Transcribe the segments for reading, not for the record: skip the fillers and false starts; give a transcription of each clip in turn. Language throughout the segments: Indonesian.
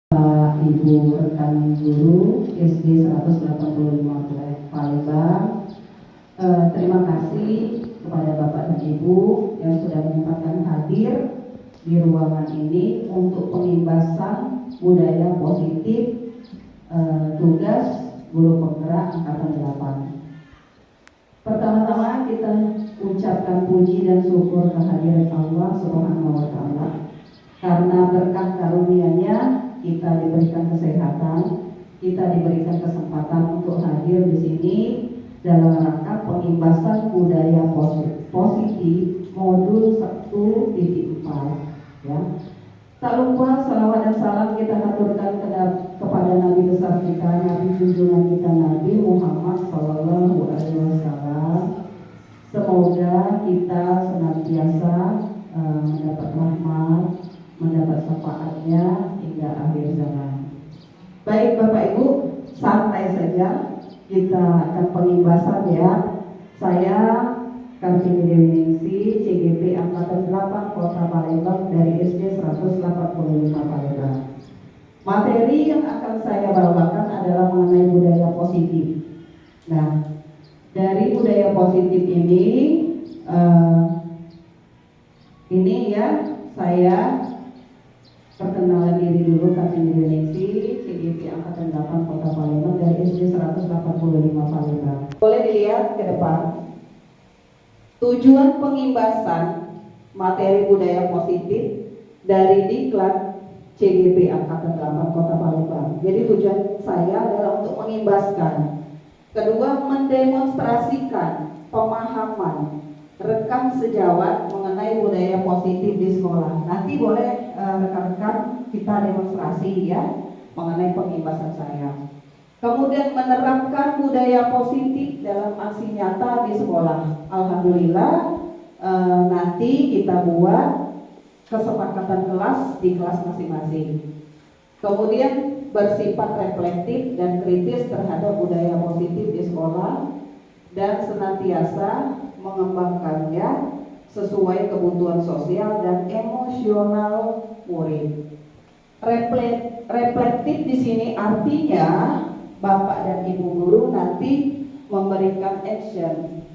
Ibu rekan guru SD 185 Palembang. Terima kasih kepada Bapak dan Ibu yang sudah menyempatkan hadir di ruangan ini untuk pengimbasan budaya positif tugas guru penggerak angkatan 8. Pertama-tama kita ucapkan puji dan syukur kehadiran Allah Subhanahu wa Ta'ala, karena berkah karunia-Nya kita diberikan kesehatan, kita diberikan kesempatan untuk hadir di sini dalam rangka pengimbasan budaya positif modul 1.4. Ya. Tak lupa salawat dan salam kita haturkan kepada Nabi besar kita, Nabi junjungan kita, Nabi Muhammad Sallallahu Alaihi Wasallam. Semoga kita senantiasa mendapat rahmat, mendapat syafaatnya hingga akhir zaman. Baik Bapak Ibu, santai saja, kita akan pengimbasan ya. Saya Kartini Dewiningsi, CGP Angkatan 8 Kota Palembang dari SD 185 Palembang. Materi yang akan saya bawakan adalah mengenai budaya positif. Nah, dari budaya positif ini ya, saya perkenalan diri dulu. Kartini Dewiningsi, CGP Angkatan 8 Kota Palembang dari SD 185 Palembang. Boleh dilihat ke depan. Tujuan pengimbasan materi budaya positif dari Diklat CGP Angkatan 8 Kota Palembang. Jadi tujuan saya adalah untuk mengimbaskan. Kedua, mendemonstrasikan pemahaman rekam sejawat mengenai budaya positif di sekolah. Nanti boleh rekan-rekan kita demonstrasi ya mengenai pengimbasan saya. Kemudian menerapkan budaya positif dalam aksi nyata di sekolah. Alhamdulillah nanti kita buat kesepakatan kelas di kelas masing-masing. Kemudian bersifat reflektif dan kritis terhadap budaya positif di sekolah dan senantiasa mengembangkannya sesuai kebutuhan sosial dan emosional murid. Reflektif di sini artinya Bapak dan Ibu guru nanti memberikan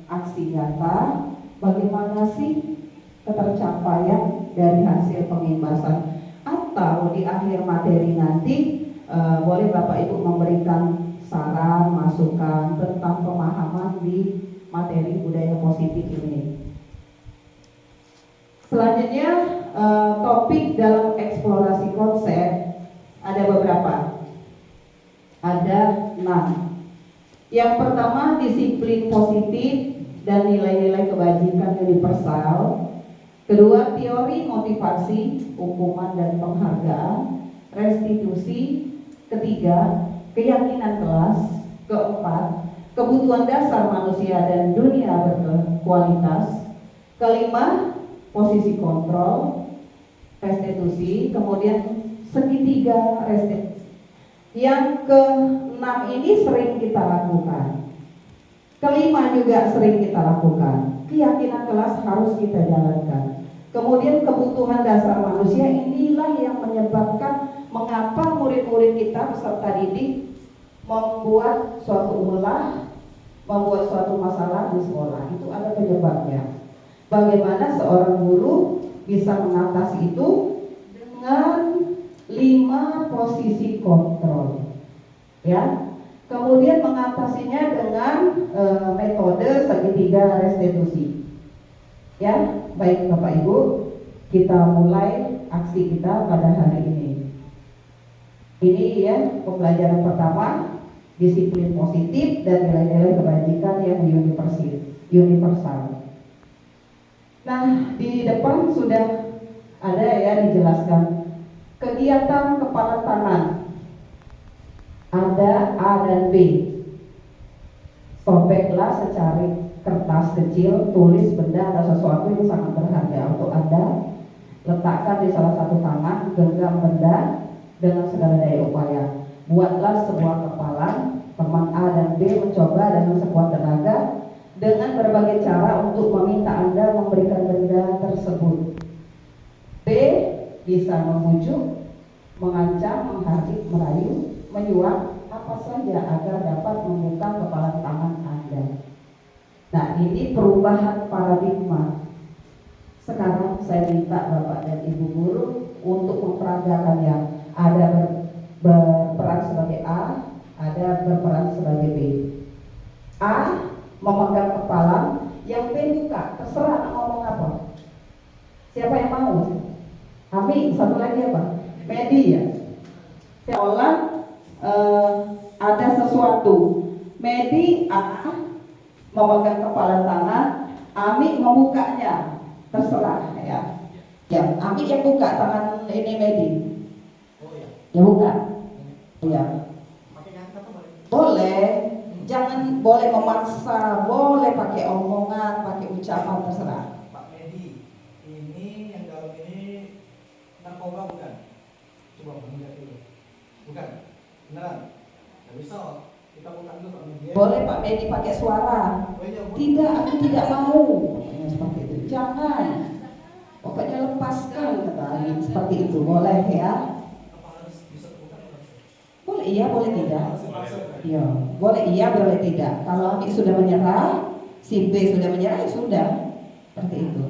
aksi nyata bagaimana sih ketercapaian dari hasil pengimbasan, atau di akhir materi nanti boleh Bapak Ibu memberikan saran, masukan tentang pemahaman di materi budaya positif ini. Selanjutnya topik dalam eksplorasi konsep ada beberapa. Ada 6. Yang pertama, disiplin positif dan nilai-nilai kebajikan universal. Kedua, teori motivasi, hukuman dan penghargaan, restitusi. Ketiga, keyakinan kelas. Keempat, kebutuhan dasar manusia dan dunia berkualitas. Kelima, posisi kontrol, restitusi. Kemudian segitiga restitusi. Yang ke-6 ini sering kita lakukan. Kelima juga sering kita lakukan. Keyakinan kelas harus kita jalankan. Kemudian kebutuhan dasar manusia, inilah yang menyebabkan mengapa murid-murid kita peserta didik membuat suatu ulah, membuat suatu masalah di sekolah. Itu ada penyebabnya. Bagaimana seorang guru bisa mengatasi itu dengan 5 posisi kontrol, ya. Kemudian mengatasinya dengan metode segitiga restitusi. Ya, baik Bapak Ibu, kita mulai aksi kita pada hari ini. Ini ya pembelajaran pertama, disiplin positif dan nilai-nilai kebajikan yang universal. Nah, di depan sudah ada ya dijelaskan. Kegiatan kepala tangan ada A dan B. Sobeklah secari kertas kecil, tulis benda atau sesuatu yang sangat berharga untuk Anda. Letakkan di salah satu tangan, genggam benda dengan segala daya upaya. Buatlah sebuah kepalan. Teman A dan B mencoba dengan sekuat tenaga dengan berbagai cara untuk meminta Anda memberikan benda tersebut. B bisa membujuk, mengancam, merayu, menyuap apa saja agar dapat membuka kepalan tangan Anda. Nah, ini perubahan paradigma. Sekarang saya minta Bapak dan Ibu guru untuk memperagakan yang ada berperan sebagai A, ada berperan sebagai B. A memegang kepala, yang B buka, terserah ngomong apa. Siapa yang mau? Ami, satu lagi apa? Medi ya. Seolah ada sesuatu. Medi A memegang kepala tangan, Ami membukanya, terserah ya. Ya, Ami yang buka tangan ini Medi. Ya buka. Ya. Boleh. Jangan boleh memaksa, boleh pakai omongan, pakai ucapan, terserah. Pak Medi, ini yang dalam ini narkoba bukan? Coba mengingat dulu. Bukan? Beneran? Nggak bisa, kita bukan dulu Pak Medi. Boleh Pak Medi pakai suara. Tidak, aku tidak mau. Ya, seperti itu. Jangan. Pokoknya lepaskan kata Amin. Seperti itu, boleh ya. Apa harus bisa bukan? Boleh iya, boleh tidak. Ya, boleh iya, boleh tidak. Kalau Amin sudah menyerah, si B sudah menyerah, ya sudah. Seperti itu.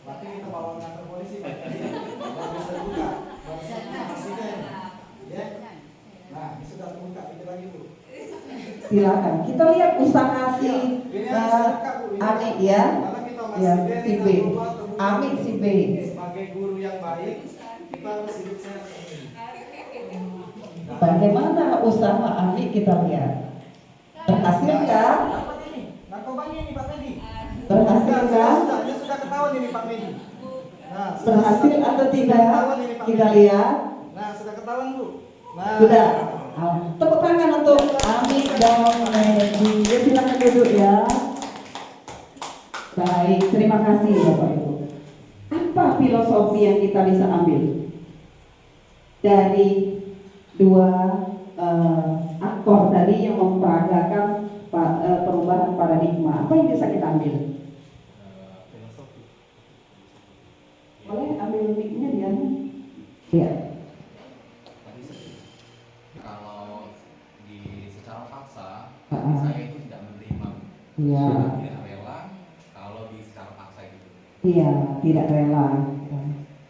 Berarti kita bawa kantor polisi Pak. Nggak bisa buka. Nggak bisa pastikan. Ya. Nah, ini sudah terbuka. Kita lagi Bu. Silakan. Kita lihat usaha si Ami ya. Ya, si B. Ami si B. Sebagai guru yang baik, kita harus hidup sehat. Bagaimana usaha Ami kita lihat? Berhasil kan? Narkobanya ini Pak Medi. Berhasil kan? Dia sudah ketahuan ini Pak Medi. Nah, Berhasil atau tidak? Kita lihat. Nah, sudah ketahuan Bu. Nah, Sudah. Tepuk tangan untuk Ami dan Medi. Ya, silakan duduk ya. Baik, terima kasih Bapak Ibu. Apa filosofi yang kita bisa ambil dari dua aktor tadi yang memperagakan perubahan paradigma? Apa yang bisa kita ambil? Boleh ambil mic-nya dia? Ya. Kalau secara paksa, saya itu tidak menerima. Iya. Tidak rela kalau secara paksa itu. Iya, tidak rela.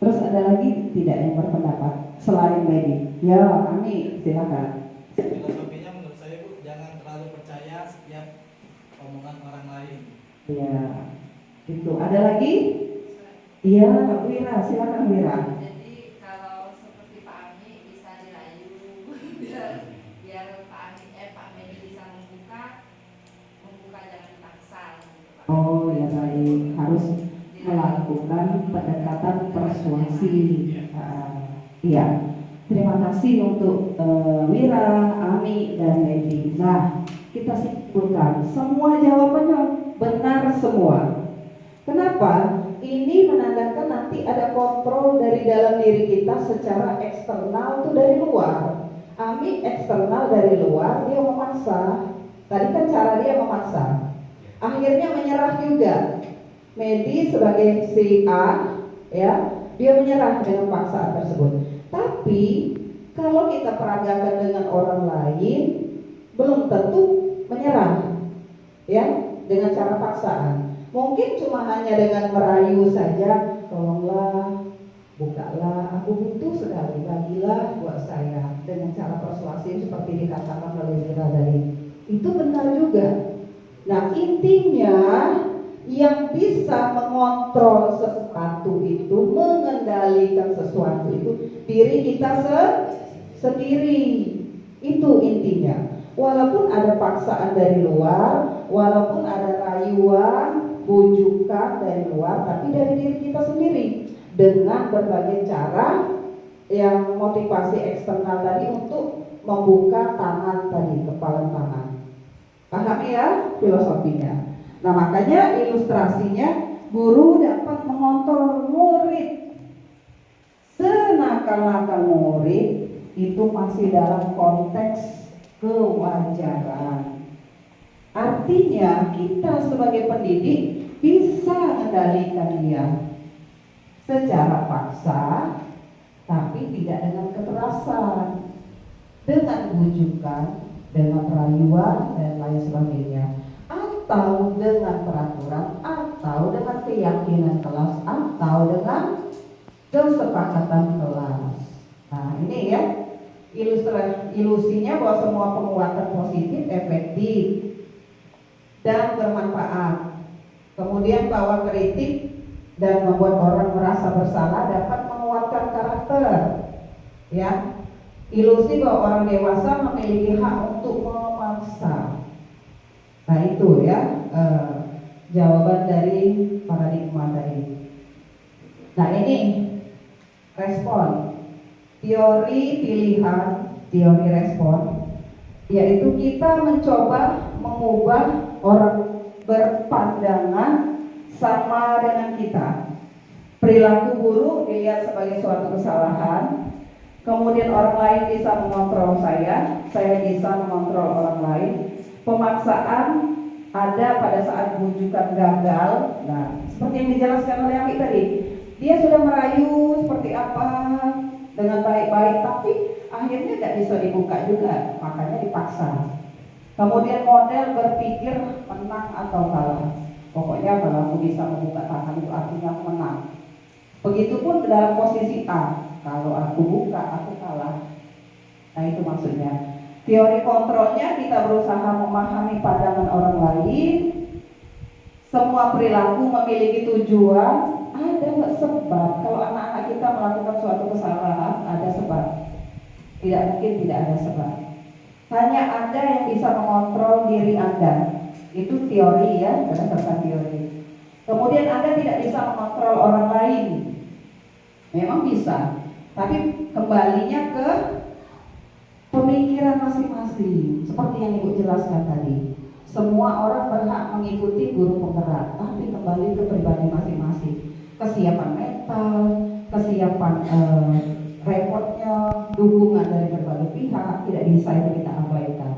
Terus ada lagi tidak yang berpendapat selain Medi? Ya, Ami, silakan. filosofinya menurut saya Bu, jangan terlalu percaya setiap omongan orang lain. Iya. Itu. Ada lagi? Iya, Wira, silakan Wira. Jadi kalau seperti Pak Ami bisa dirayu, biar Pak Medi bisa membuka jangan dipaksa. Oh ya baik, harus melakukan pendekatan persuasi. Iya, terima kasih untuk Wira, Ami, dan Medi. Nah, kita simpulkan semua jawabannya benar semua. Kenapa? Ini menandakan nanti ada kontrol dari dalam diri kita secara eksternal itu dari luar. Ami eksternal dari luar, dia memaksa. Tadi kan cara dia memaksa. Akhirnya menyerah juga. Medi sebagai si A, ya, dia menyerah dengan paksaan tersebut. Tapi kalau kita peragakan dengan orang lain, belum tentu menyerah, ya, dengan cara paksaan. Mungkin cuma hanya dengan merayu saja, tolonglah, bukalah, aku butuh sekali, bagilah buat saya, dengan cara persuasif seperti dikatakan oleh Mira tadi. Itu benar juga. Nah, intinya yang bisa mengontrol sesuatu itu, mengendalikan sesuatu itu diri kita sendiri. Itu intinya. Walaupun ada paksaan dari luar, walaupun ada rayuan, bujukan dari luar, tapi dari diri kita sendiri dengan berbagai cara yang motivasi eksternal tadi untuk membuka tangan tadi, kepala tangan. Paham ya filosofinya? Nah, makanya ilustrasinya guru dapat mengontrol murid. Senakal-nakal murid itu masih dalam konteks kewajaran. Artinya kita sebagai pendidik bisa mengendalikan dia secara paksa tidak dengan kekerasan, dengan bujukan, dengan rayuan dan lain sebagainya, atau dengan peraturan, atau dengan keyakinan kelas, atau dengan kesepakatan kelas. Nah ini ya ilusinya bahwa semua penguatan positif efektif dan bermanfaat. Kemudian bahwa kritik dan membuat orang merasa bersalah dapat menguatkan karakter. Ya, ilusi bahwa orang dewasa memiliki hak untuk memaksa. Nah itu ya jawaban dari paradigma tadi. Nah ini respon teori pilihan, teori respon, yaitu kita mencoba mengubah orang berpandangan sama dengan kita. Perilaku buruk dilihat sebagai suatu kesalahan, kemudian orang lain bisa mengontrol saya bisa mengontrol orang lain. Pemaksaan ada pada saat bujukan gagal. Nah, seperti yang dijelaskan oleh Ami tadi, dia sudah merayu seperti apa dengan baik-baik, tapi akhirnya tidak bisa dibuka juga, makanya dipaksa. Kemudian model berpikir menang atau kalah. Pokoknya kalau aku bisa membuka tangan itu artinya aku menang. Begitupun dalam posisi A, kalau aku buka aku kalah. Nah itu maksudnya. Teori kontrolnya kita berusaha memahami pandangan orang lain. Semua perilaku memiliki tujuan. Ada nggak sebab? Kalau anak-anak kita melakukan suatu kesalahan, ada sebab. Tidak mungkin tidak ada sebab. Hanya Anda yang bisa mengontrol diri Anda. Itu teori ya, berdasarkan teori. Kemudian Anda tidak bisa mengontrol orang lain. Memang bisa, tapi kembalinya ke pemikiran masing-masing. Seperti yang Ibu jelaskan tadi, semua orang berhak mengikuti guru penggerak, tapi kembali ke pribadi masing-masing. Kesiapan mental, kesiapan reportnya, dukungan dari berbagai pihak tidak bisa itu kita abaikan.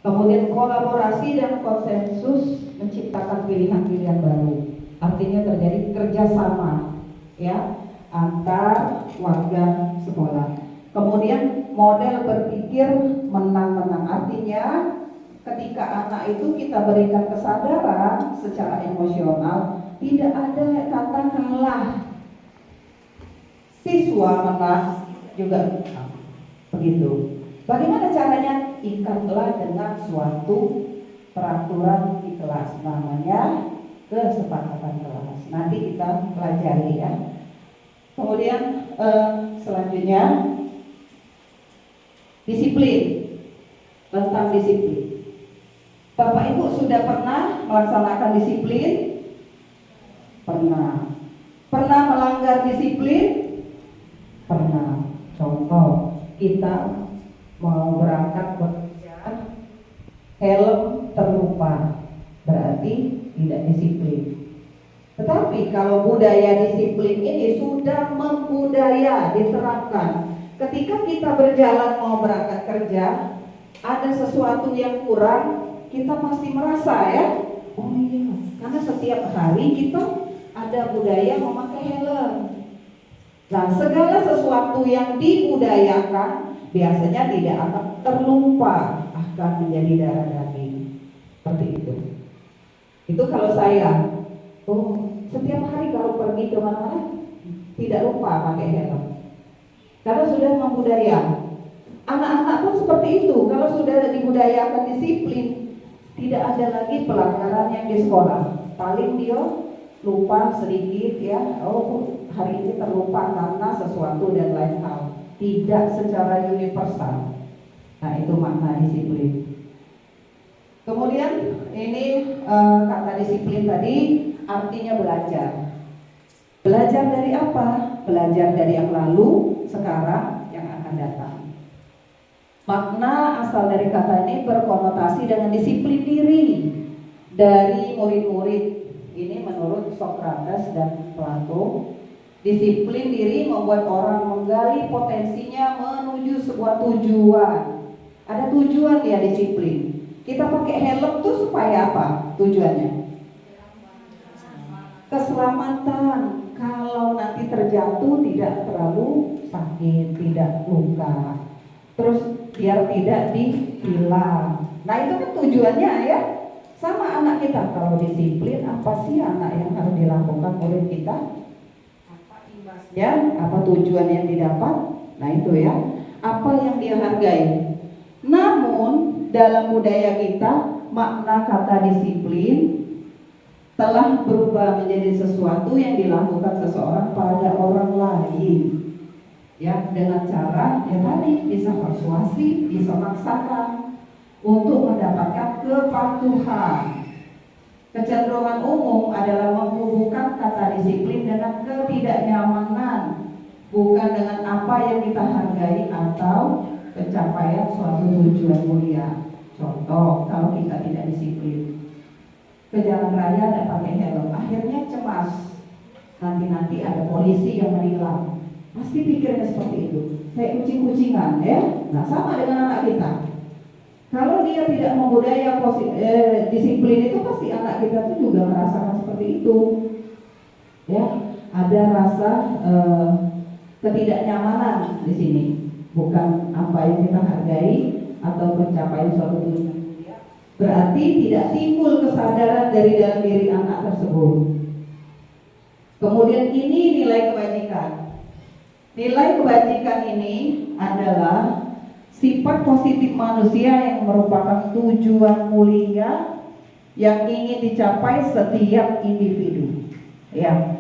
Kemudian kolaborasi dan konsensus menciptakan pilihan-pilihan baru. Artinya terjadi kerjasama ya antar warga sekolah. Kemudian model berpikir menang-menang, artinya ketika anak itu kita berikan kesadaran secara emosional, tidak ada kata kalah. Siswa menang juga begitu. Bagaimana caranya? Ikatlah dengan suatu peraturan di kelas, namanya kesepakatan kelas. Nanti kita pelajari ya. Kemudian selanjutnya disiplin, tentang disiplin. Bapak Ibu sudah pernah melaksanakan disiplin? Pernah. Pernah melanggar disiplin? Pernah. Contoh, kita mau berangkat bekerja, helm terlupa, berarti tidak disiplin. Tetapi kalau budaya disiplin ini sudah membudaya, diterapkan. Ketika kita berjalan mau berangkat kerja, ada sesuatu yang kurang, kita pasti merasa ya, oh iya, karena setiap hari kita ada budaya memakai helm. Nah, segala sesuatu yang dibudayakan biasanya tidak akan terlupa, akan menjadi darah daging. Seperti itu. Itu kalau saya, setiap hari kalau pergi kemana-mana tidak lupa pakai helm. Karena sudah membudaya. Anak-anak pun seperti itu. Kalau sudah dibudayakan disiplin, tidak ada lagi pelanggaran yang di sekolah. Paling dia lupa sedikit ya, hari ini terlupa karena sesuatu dan lain hal. Tidak secara universal. Nah itu makna disiplin. Kemudian ini kata disiplin tadi artinya belajar. Belajar dari apa? Belajar dari yang lalu, sekarang, yang akan datang. Makna asal dari kata ini berkonotasi dengan disiplin diri dari murid-murid. Ini menurut Socrates dan Plato. Disiplin diri membuat orang menggali potensinya menuju sebuah tujuan. Ada tujuan ya disiplin. Kita pakai helm tuh supaya apa tujuannya? Keselamatan. Kalau nanti terjatuh tidak terlalu sakit. sakit, tidak luka. Terus biar tidak ditilang. Nah itu kan tujuannya ya. Sama anak kita, kalau disiplin, apa sih anak yang harus dilakukan oleh kita? Apa imbasnya? Apa tujuan yang didapat? Nah itu ya. Apa yang dia hargai? Namun dalam budaya kita, makna kata disiplin telah berubah menjadi sesuatu yang dilakukan seseorang pada orang lain, ya, dengan cara yang tadi bisa persuasi, bisa maksakan untuk mendapatkan kepatuhan. Kecenderungan umum adalah menghubungkan kata disiplin dengan ketidaknyamanan, bukan dengan apa yang kita hargai atau pencapaian suatu tujuan mulia. Contoh, kalau kita tidak disiplin ke jalan raya tidak pakai helm, akhirnya cemas, nanti ada polisi yang menilang, pasti pikirnya seperti itu, kayak kucing-kucingan ya. Nah sama dengan anak kita, kalau dia tidak membudaya disiplin itu, pasti anak kita tuh juga merasakan seperti itu ya. Ada rasa ketidaknyamanan di sini, bukan apa yang kita hargai atau pencapaian suatu tujuan. Berarti tidak timbul kesadaran dari dalam diri anak tersebut. Kemudian ini nilai kebajikan. Nilai kebajikan ini adalah sifat positif manusia yang merupakan tujuan mulia yang ingin dicapai setiap individu. Ya.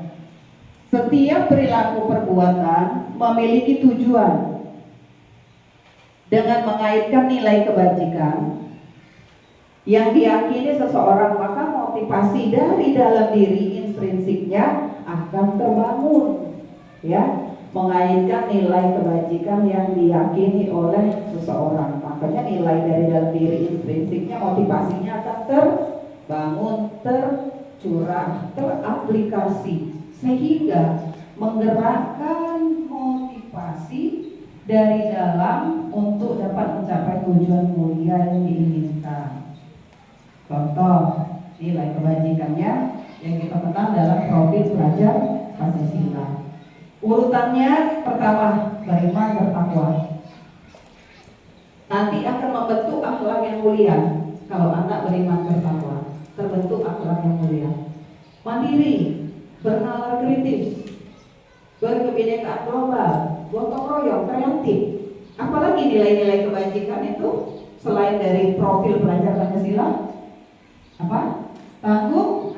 Setiap perilaku perbuatan memiliki tujuan. Dengan mengaitkan nilai kebajikan yang diyakini seseorang, maka motivasi dari dalam diri intrinsiknya akan terbangun, ya, mengaitkan nilai kebajikan yang diyakini oleh seseorang, makanya nilai dari dalam diri intrinsiknya, motivasinya akan terbangun, tercurah, teraplikasi, sehingga menggerakkan motivasi dari dalam untuk dapat mencapai tujuan mulia yang diinginkan. Contoh nilai kebajikannya yang kita kenal dalam profil pelajar Pancasila. Urutannya pertama, beriman bertakwa. Nanti akan membentuk akhlak yang mulia. Kalau anak beriman bertakwa, terbentuk akhlak yang mulia. Mandiri, bernalar kritis, berkebinekaan global, gotong royong, kreatif. Apalagi nilai-nilai kebajikan itu selain dari profil pelajar Pancasila? Apa? Tanggung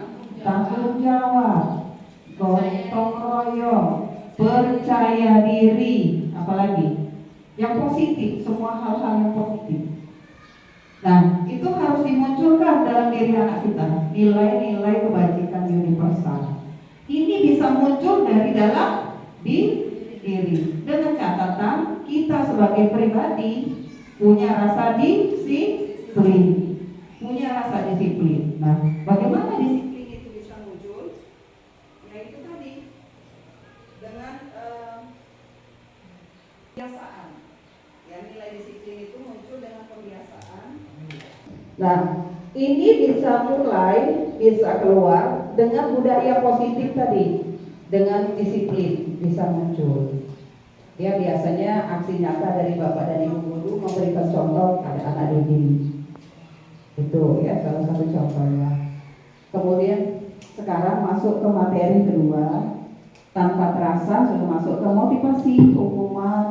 jawab, gotong royong, percaya diri, apalagi yang positif, semua hal-hal yang positif. Nah, itu harus dimunculkan dalam diri anak kita, nilai-nilai kebajikan universal. Ini bisa muncul dari dalam diri, dengan catatan kita sebagai pribadi punya rasa disiplin. Nah, bagaimana disiplin itu bisa muncul? Ya itu tadi, dengan kebiasaan. Ya, nilai disiplin itu muncul dengan kebiasaan. Nah, ini bisa keluar dengan budaya positif tadi, dengan disiplin bisa muncul. Ya, biasanya aksi nyata dari Bapak dan Ibu guru memberikan contoh pada anak didik. Itu ya salah satu contohnya. Kemudian sekarang masuk ke materi kedua, tanpa terasa sudah masuk ke motivasi, hukuman,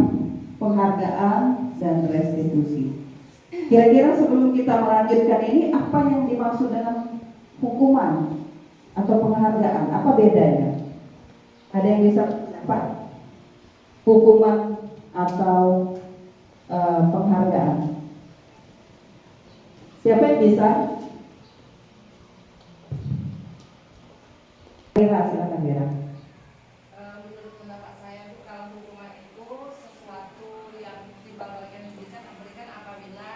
penghargaan, dan restitusi. Kira-kira sebelum kita melanjutkan ini, apa yang dimaksud dengan hukuman atau penghargaan? Apa bedanya? Ada yang bisa apa? Hukuman atau penghargaan? Siapa yang bisa? Silakan Mira. Menurut pendapat saya itu kalau hukuman itu sesuatu yang dibanggakan diberikan apabila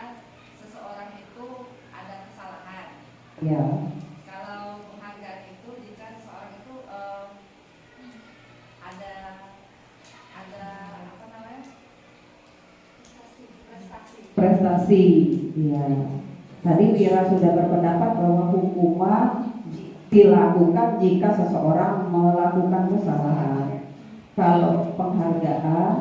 seseorang itu ada kesalahan. Ya. Kalau penghargaan itu jika seseorang itu ada apa namanya, prestasi. Ya. Tadi Mira sudah berpendapat bahwa hukuman dilakukan jika seseorang melakukan kesalahan. Kalau penghargaan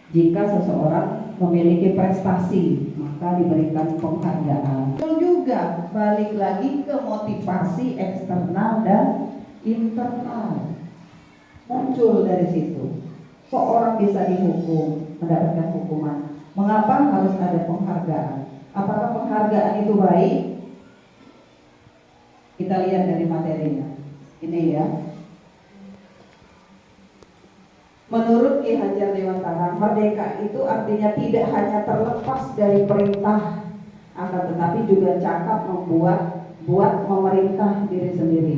Jika seseorang memiliki prestasi, maka diberikan penghargaan. Itu juga balik lagi ke motivasi eksternal dan internal. Muncul dari situ. Kok orang bisa dihukum, mendapatkan hukuman? Mengapa harus ada penghargaan? Apakah penghargaan itu baik? Kita lihat dari materinya. Ini ya. Menurut Ki Hajar Dewantara, merdeka itu artinya tidak hanya terlepas dari perintah, akan tetapi juga cakap buat memerintah diri sendiri.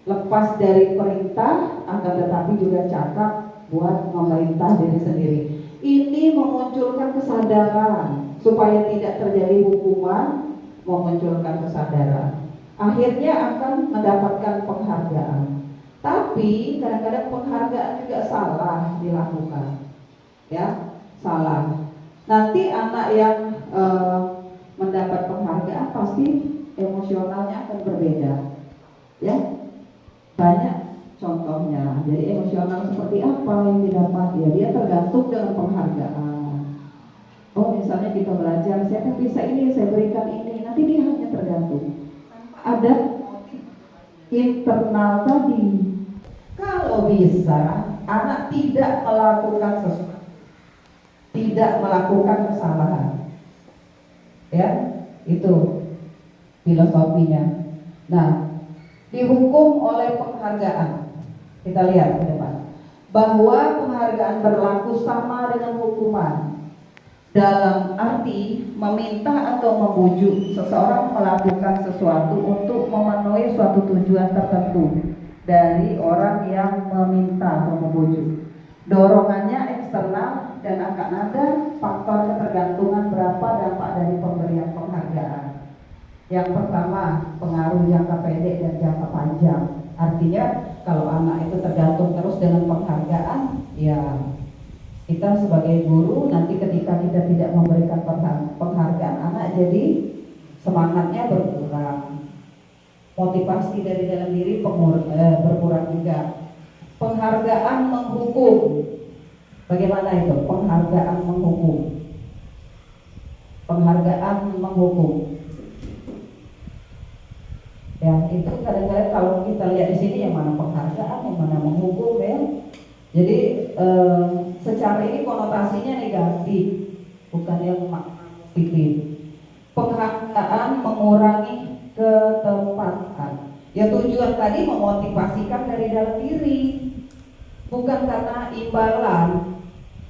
Lepas dari perintah, akan tetapi juga cakap buat memerintah diri sendiri. Ini memunculkan kesadaran supaya tidak terjadi hukuman, memunculkan kesadaran. Akhirnya akan mendapatkan penghargaan. Tapi kadang-kadang penghargaan juga salah dilakukan, ya, salah. Nanti anak yang mendapat penghargaan pasti emosionalnya akan berbeda, ya. Banyak contohnya. Jadi emosional seperti apa yang didapat, ya dia tergantung dengan penghargaan. Oh, misalnya kita belajar, saya kan bisa ini, saya berikan ini. Nanti dia hanya tergantung. Ada internal tadi. Kalau bisa anak tidak melakukan sesuatu, tidak melakukan kesalahan, ya, itu filosofinya. Nah, dihukum oleh penghargaan. Kita lihat ke depan bahwa penghargaan berlaku sama dengan hukuman, dalam arti meminta atau membujuk seseorang melakukan sesuatu untuk memenuhi suatu tujuan tertentu dari orang yang meminta atau membujuk. Dorongannya eksternal dan akan ada faktor ketergantungan berapa dampak dari pemberian penghargaan. Yang pertama, pengaruh jangka pendek dan jangka panjang. Artinya kalau anak itu tergantung terus dengan penghargaan, ya kita sebagai guru nanti ketika kita tidak memberikan penghargaan, anak jadi semangatnya berkurang. Motivasi dari dalam diri berkurang juga. Penghargaan menghukum. Bagaimana itu? Penghargaan menghukum. Penghargaan menghukum. Ya, itu kadang-kadang kalau kita lihat di sini yang mana penghargaan, yang mana menghukum, ya. Jadi secara ini konotasinya negatif, bukan yang positif. Penghargaan mengurangi ketepatan. Ya, tujuan tadi memotivasikan dari dalam diri, bukan karena imbalan,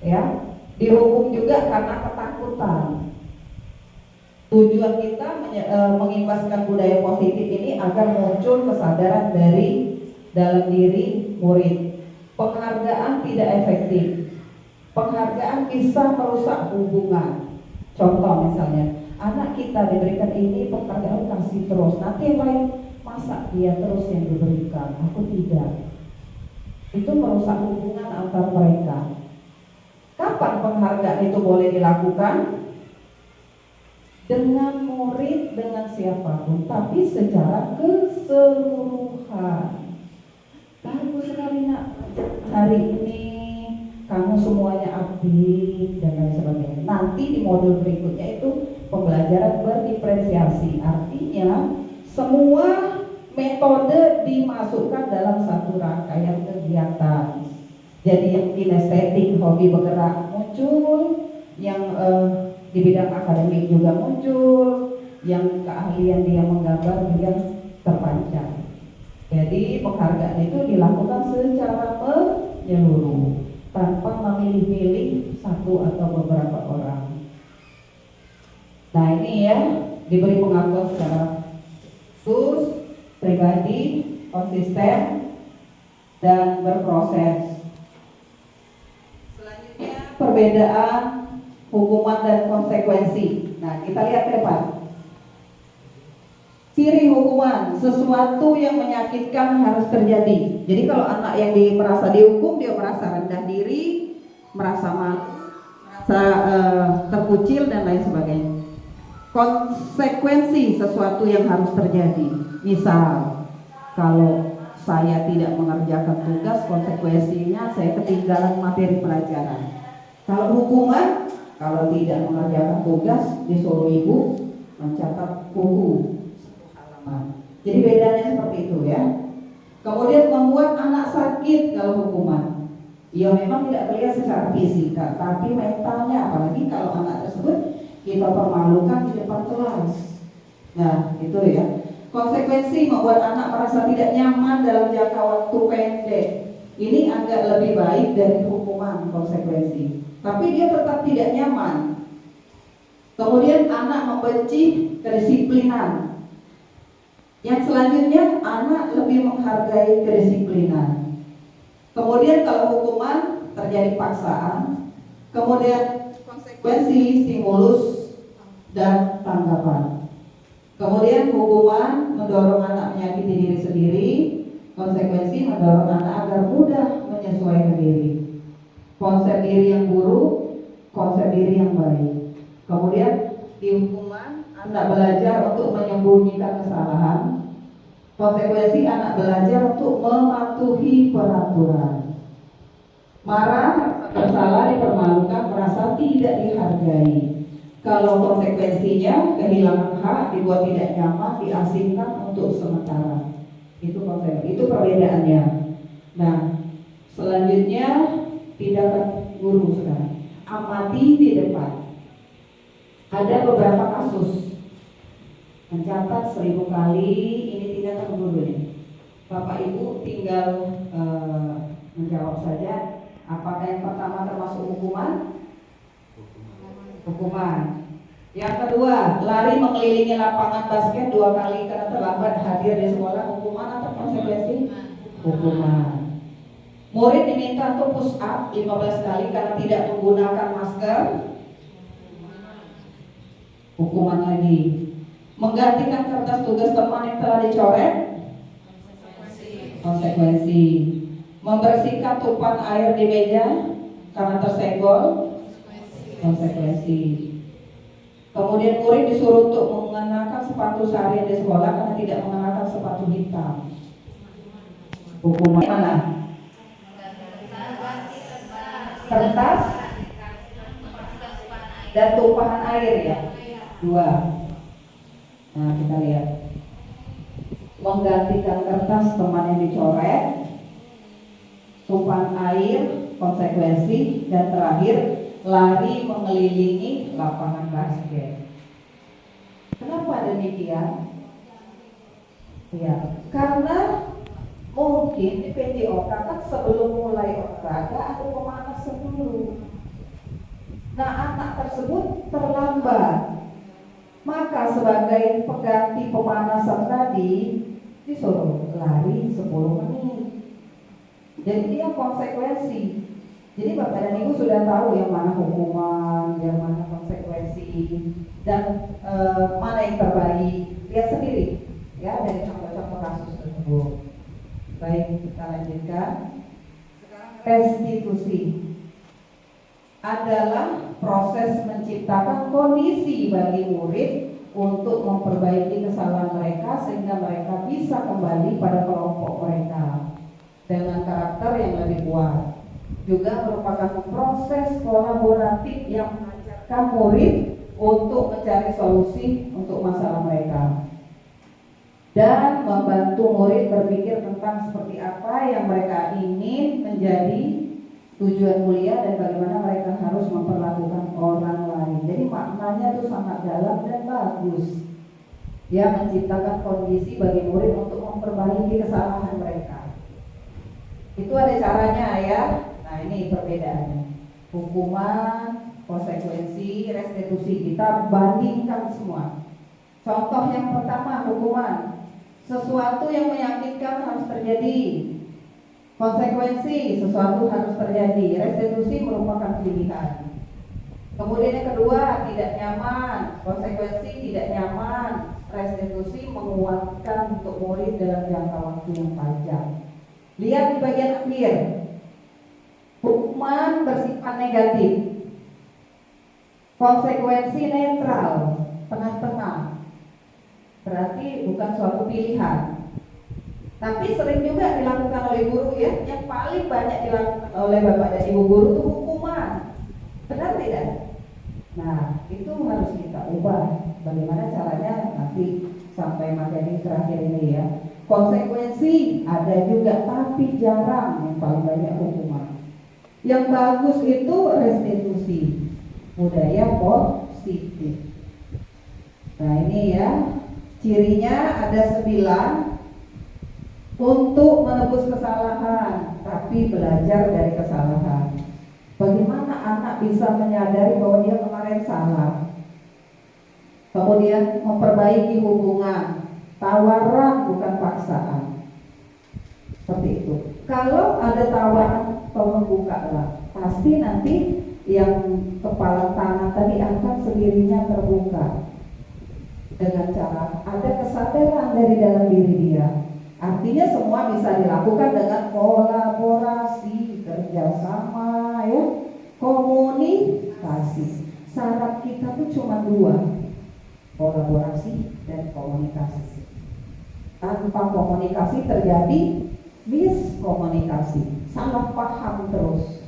ya. Dihukum juga karena ketakutan. Tujuan kita mengimbaskan budaya positif ini agar muncul kesadaran dari dalam diri murid. Penghargaan tidak efektif. Penghargaan bisa merusak hubungan. Contoh misalnya, anak kita diberikan ini penghargaan, kasih terus. Nanti yang lain, masa dia terus yang diberikan, aku tidak. Itu merusak hubungan antar mereka. Kapan penghargaan itu boleh dilakukan? Dengan murid, dengan siapapun, tapi secara keseluruhan. Bagus sekali nak, hari ini kamu semuanya aktif dan lain sebagainya. Nanti di modul berikutnya itu pembelajaran berdiferensiasi, artinya semua metode dimasukkan dalam satu rangkaian kegiatan. Jadi yang kinestetik, hobi bergerak muncul, yang di bidang akademik juga muncul, yang keahlian dia menggambar juga terpancar. Jadi penghargaan itu dilakukan secara menyeluruh tanpa memilih-milih satu atau beberapa orang. Nah ini ya, diberi pengakuan secara khusus, pribadi, konsisten, dan berproses. Selanjutnya perbedaan hukuman dan konsekuensi. Nah kita lihat ke depan. Ciri hukuman, sesuatu yang menyakitkan harus terjadi. Jadi kalau anak yang merasa dihukum, dia merasa rendah diri, merasa malu, merasa terkucil dan lain sebagainya. Konsekuensi, sesuatu yang harus terjadi. Misal, kalau saya tidak mengerjakan tugas, konsekuensinya saya ketinggalan materi pelajaran. Kalau hukuman, kalau tidak mengerjakan tugas, disuruh ibu mencatat buku 10 halaman. Jadi bedanya seperti itu ya. Kemudian membuat anak sakit kalau hukuman. Ya memang tidak terlihat secara fisika, tapi mentalnya, apalagi kalau anak tersebut kita permalukan di depan kelas. Nah, itu ya. Konsekuensi membuat anak merasa tidak nyaman dalam jangka waktu pendek. Ini agak lebih baik dari hukuman konsekuensi. Tapi dia tetap tidak nyaman. Kemudian anak membenci kedisiplinan. Yang selanjutnya anak lebih menghargai kedisiplinan. Kemudian kalau hukuman terjadi paksaan. Kemudian konsekuensi, stimulus, dan tanggapan. Kemudian hukuman mendorong anak menyakiti diri sendiri. Konsekuensi mendorong anak agar mudah menyesuaikan diri. Konsep diri yang buruk, konsep diri yang baik. Kemudian di hukuman anak belajar untuk menyembunyikan kesalahan. Konsekuensi anak belajar untuk mematuhi peraturan. Marah, bersalah, dipermalukan, merasa tidak dihargai. Kalau konsekuensinya kehilangan hak, dibuat tidak nyaman, diasingkan untuk sementara. Itu konsep, itu perbedaannya. Nah, selanjutnya tindakan guru sekarang. Amati di depan. Ada beberapa kasus. Mencatat 1000 kali, ini tindakan guru nih. Bapak Ibu tinggal menjawab saja. Apakah yang pertama termasuk hukuman? Hukuman. Yang kedua, lari mengelilingi lapangan basket 2 kali karena terlambat hadir di sekolah, hukuman atau konsekuensi? Hukuman. Murid diminta untuk push up 15 kali karena tidak menggunakan masker, hukuman lagi. Menggantikan kertas tugas teman yang telah dicoret, konsekuensi. Membersihkan tumpahan air di meja karena tersenggol, konsekuensi. Kemudian murid disuruh untuk mengenakan sepatu seharian di sekolah karena tidak mengenakan sepatu hitam, hukuman mana? Kertas dan tumpahan air ya, 2. Nah kita lihat. Menggantikan kertas teman yang dicoret, tumpahan air, konsekuensi, dan terakhir lari mengelilingi lapangan basket. Kenapa demikian? Ya, karena mungkin di PJOK kan sebelum mulai olahraga ada pemanas dulu. Nah, anak tersebut terlambat. Maka sebagai pengganti pemanasan tadi disuruh lari 10 menit. Jadi dia konsekuensi. Jadi Bapak dan Ibu sudah tahu yang mana hukuman, yang mana konsekuensi, dan mana yang terbaik. Lihat sendiri ya dari contoh-contoh kasus tersebut. Baik, kita lanjutkan. Restitusi adalah proses menciptakan kondisi bagi murid untuk memperbaiki kesalahan mereka sehingga mereka bisa kembali pada kelompok mereka dengan karakter yang lebih kuat. Juga merupakan proses kolaboratif yang mengajarkan murid untuk mencari solusi untuk masalah mereka dan membantu murid berpikir tentang seperti apa yang mereka ingin menjadi tujuan mulia dan bagaimana mereka harus memperlakukan orang lain. Jadi maknanya itu sangat dalam dan bagus. Dia menciptakan kondisi bagi murid untuk memperbaiki kesalahan mereka. Itu ada caranya ya. Nah ini perbedaannya. Hukuman, konsekuensi, restitusi, kita bandingkan semua. Contoh yang pertama, hukuman. Sesuatu yang meyakinkan harus terjadi. Konsekuensi, sesuatu harus terjadi. Restitusi merupakan pilihan. Kemudian yang kedua, tidak nyaman. Konsekuensi tidak nyaman. Restitusi menguatkan untuk murid dalam jangka waktu yang panjang. Lihat di bagian akhir. Hukuman bersifat negatif. Konsekuensi netral, tengah-tengah. Berarti bukan suatu pilihan. Tapi sering juga dilakukan oleh guru ya. Yang paling banyak dilakukan oleh Bapak dan Ibu guru itu hukuman. ubah. Bagaimana caranya nanti sampai materi terakhir ini ya. Konsekuensi ada juga, tapi jarang yang paling banyak hukuman. Yang bagus itu restitusi, budaya positif. Nah ini ya, cirinya ada 9. Untuk menebus kesalahan, tapi belajar dari kesalahan. Bagaimana anak bisa menyadari bahwa dia kemarin salah? Kemudian memperbaiki hubungan, tawaran bukan paksaan. Seperti itu. Kalau ada tawaran, tolong bukalah. Pasti nanti yang kepala tangan tadi akan sendirinya terbuka. Dengan cara ada kesadaran dari dalam diri dia. Artinya semua bisa dilakukan dengan kolaborasi, kerjasama, ya, komunikasi. Syarat kita tuh cuma 2, kolaborasi dan komunikasi. Tanpa komunikasi terjadi miskomunikasi, salah paham terus.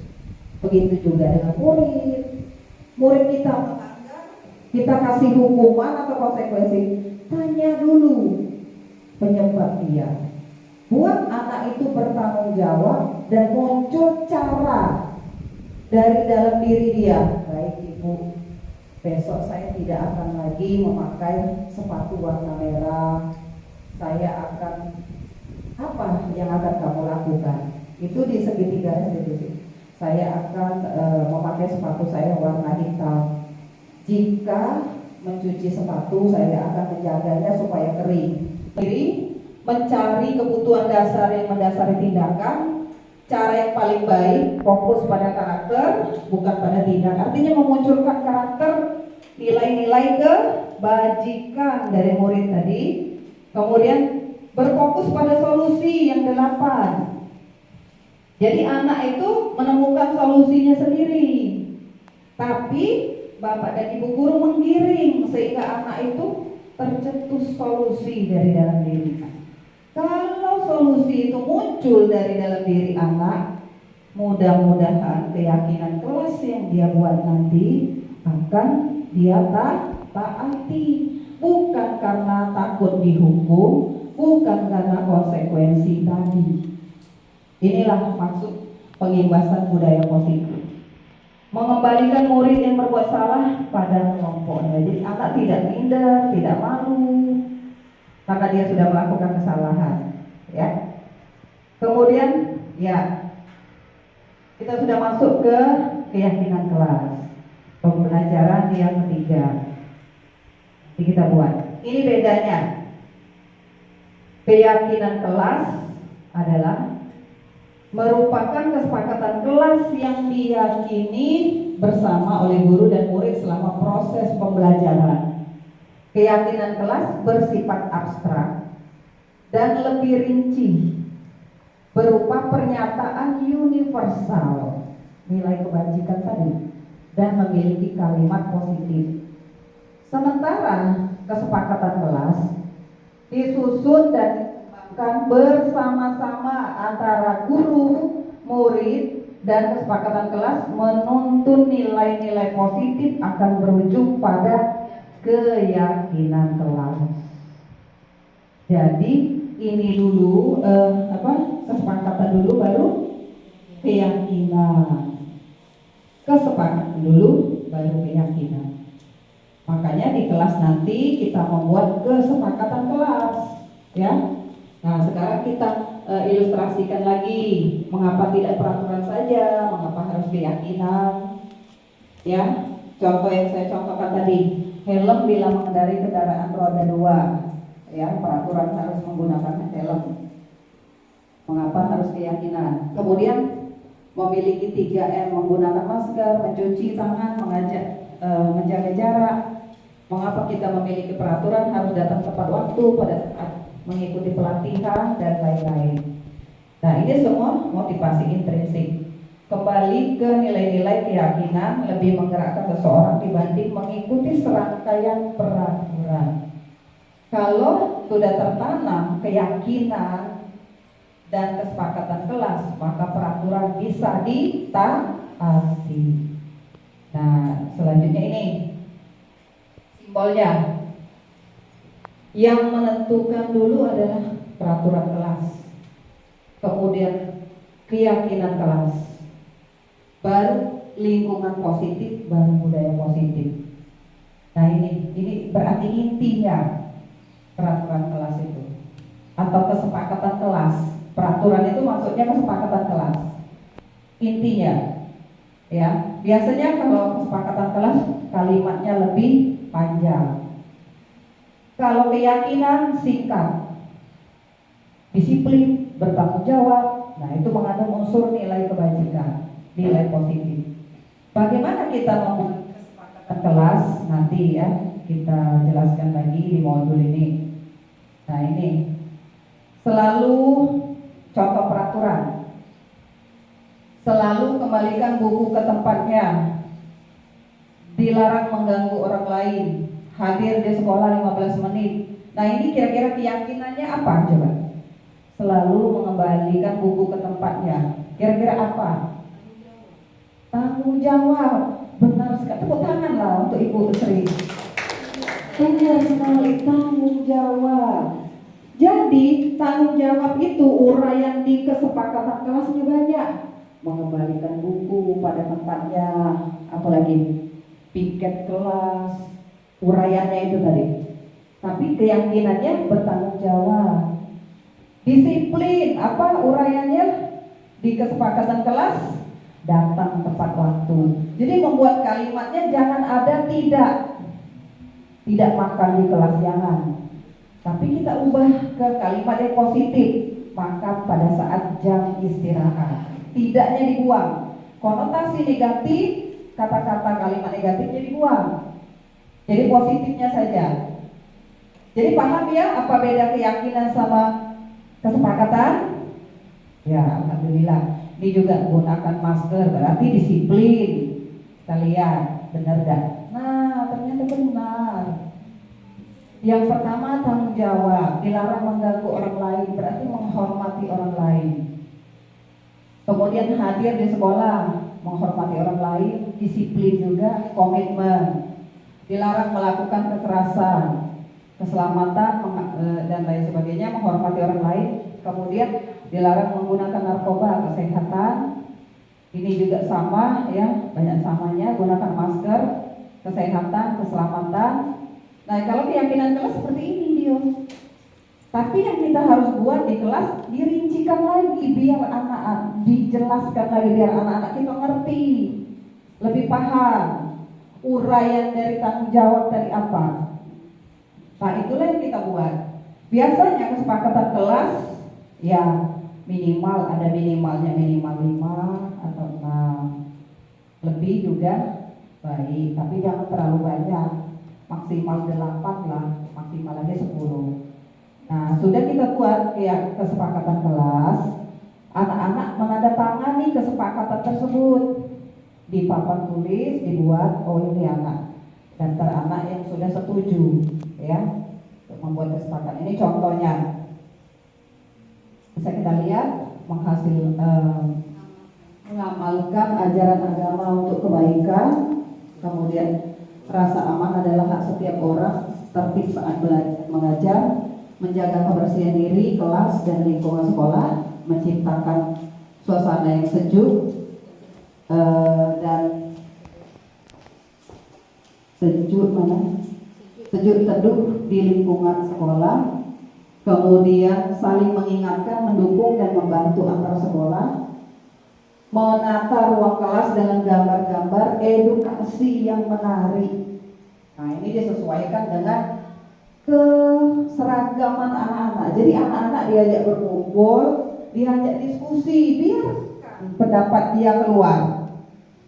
Begitu juga dengan murid. Murid kita melanggar, kita kasih hukuman atau konsekuensi, tanya dulu penyebab dia. Buat anak itu bertanggung jawab dan muncul cara dari dalam diri dia. Baik ibu, besok saya tidak akan lagi memakai sepatu warna merah. Saya akan, apa yang akan kamu lakukan? Itu di segitiga restitusi. Saya akan memakai sepatu saya warna hitam. Jika mencuci sepatu, saya akan menjaganya supaya kering. Diri mencari kebutuhan dasar yang mendasari tindakan. Cara yang paling baik fokus pada karakter, bukan pada tindak. Artinya memunculkan karakter, nilai-nilai kebajikan dari murid tadi. Kemudian berfokus pada solusi yang 8. Jadi anak itu menemukan solusinya sendiri, tapi bapak dan ibu guru menggiring sehingga anak itu tercetus solusi dari dalam diri. Kalau solusi itu muncul dari dalam diri anak, mudah-mudahan keyakinan kelas yang dia buat nanti akan dia taati, bukan karena takut dihukum, bukan karena konsekuensi tadi. Inilah maksud pengimbasan budaya positif. Mengembalikan murid yang berbuat salah pada kelompoknya. Jadi anak tidak minder, tidak malu karena dia sudah melakukan kesalahan, ya. Kemudian, ya, kita sudah masuk ke keyakinan kelas, pembelajaran yang ketiga. Nanti kita buat. Ini bedanya. Keyakinan kelas adalah merupakan kesepakatan kelas yang diyakini bersama oleh guru dan murid selama proses pembelajaran. Keyakinan kelas bersifat abstrak dan lebih rinci, berupa pernyataan universal nilai kebajikan tadi dan memiliki kalimat positif. Sementara kesepakatan kelas disusun dan dikembangkan bersama-sama antara guru, murid, dan kesepakatan kelas menuntun nilai-nilai positif akan berujung pada keyakinan kelas. Jadi ini dulu kesepakatan dulu baru keyakinan. Kesepakatan dulu baru keyakinan. Makanya di kelas nanti kita membuat kesepakatan kelas, ya. Nah sekarang kita ilustrasikan lagi mengapa tidak peraturan saja, mengapa harus keyakinan, ya. Contoh yang saya contohkan tadi, helm bila mengendarai kendaraan roda 2, ya, peraturan harus menggunakan helm. Mengapa harus keyakinan? Kemudian memiliki 3M, menggunakan masker, mencuci tangan, menjaga jarak. Mengapa kita memiliki peraturan harus datang tepat waktu pada saat mengikuti pelatihan dan lain-lain. Nah ini semua motivasi intrinsik. Kembali ke nilai-nilai keyakinan lebih menggerakkan seseorang dibanding mengikuti serangkaian peraturan. Kalau sudah tertanam keyakinan dan kesepakatan kelas, maka peraturan bisa ditaati. Nah selanjutnya ini Sipolnya. Yang menentukan dulu adalah peraturan kelas, kemudian keyakinan kelas, baru lingkungan positif, baru budaya positif. Nah ini berarti intinya peraturan kelas itu atau kesepakatan kelas. Peraturan itu maksudnya kesepakatan kelas. Intinya, ya biasanya kalau kesepakatan kelas kalimatnya lebih panjang. Kalau keyakinan singkat, disiplin, bertanggung jawab. Nah itu mengandung unsur nilai kebajikan, nilai positif. Bagaimana kita membuat kesepakatan kelas nanti ya kita jelaskan lagi di modul ini. Nah ini selalu contoh peraturan. Selalu kembalikan buku ke tempatnya. Dilarang mengganggu orang lain. Hadir di sekolah 15 menit. Nah ini kira-kira keyakinannya apa coba? Selalu mengembalikan buku ke tempatnya. Kira-kira apa? Tanggung jawab. Benar sekali. Tepuk tangan lah untuk Ibu Sri. Benar sekali, tanggung jawab. Jadi tanggung jawab itu uraian di kesepakatan kelasnya banyak. Mengembalikan buku pada tempatnya, apalagi piket kelas, uraiannya itu tadi. Tapi keyakinannya bertanggung jawab. Disiplin, apa uraiannya di kesepakatan kelas? Datang tepat waktu. Jadi membuat kalimatnya jangan ada tidak makan di kelas, jangan. Tapi kita ubah ke kalimat yang positif, makan pada saat jam istirahat. Tidaknya dibuang. Konotasi negatif, kata-kata kalimat negatifnya dibuang. Jadi positifnya saja. Jadi paham ya apa beda keyakinan sama kesepakatan? Ya, alhamdulillah. Ini juga gunakan masker, berarti disiplin. Kalian benar gak? Nah, ternyata benar. Yang pertama tanggung jawab, dilarang mengganggu orang lain, berarti menghormati orang lain. Kemudian hadir di sekolah, menghormati orang lain, disiplin juga, komitmen. Dilarang melakukan kekerasan, keselamatan dan lain sebagainya, menghormati orang lain. Kemudian dilarang menggunakan narkoba, kesehatan. Ini juga sama ya, banyak samanya, gunakan masker, kesehatan, keselamatan. Nah kalau keyakinan kelas seperti ini dia. Tapi yang kita harus buat di kelas, dirincikan lagi biar anak-anak, dijelaskan lagi biar anak-anak kita ngerti, lebih paham uraian dari tanggung jawab dari apa. Nah itulah yang kita buat. Biasanya kesepakatan kelas ya minimal, ada minimalnya, minimal 5 atau 6. Lebih juga baik, tapi jangan terlalu banyak. Maksimal 8 lah, maksimal aja 10. Nah sudah kita buat ya kesepakatan kelas, anak-anak menandatangani kesepakatan tersebut. Di papan tulis dibuat, oh ini anak, daftar anak yang sudah setuju ya untuk membuat kesepakatan. Ini contohnya. Bisa kita lihat mengamalkan ajaran agama untuk kebaikan. Kemudian rasa aman adalah hak setiap orang, tertib saat belajar mengajar, menjaga kebersihan diri, kelas dan lingkungan sekolah, menciptakan suasana yang sejuk dan sejuk teduh di lingkungan sekolah. Kemudian saling mengingatkan, mendukung dan membantu antar sekolah, menata ruang kelas dengan gambar-gambar edukasi yang menarik. Nah ini disesuaikan dengan keseragaman anak-anak. Jadi anak-anak diajak berkumpul, diajak diskusi, biar pendapat dia keluar.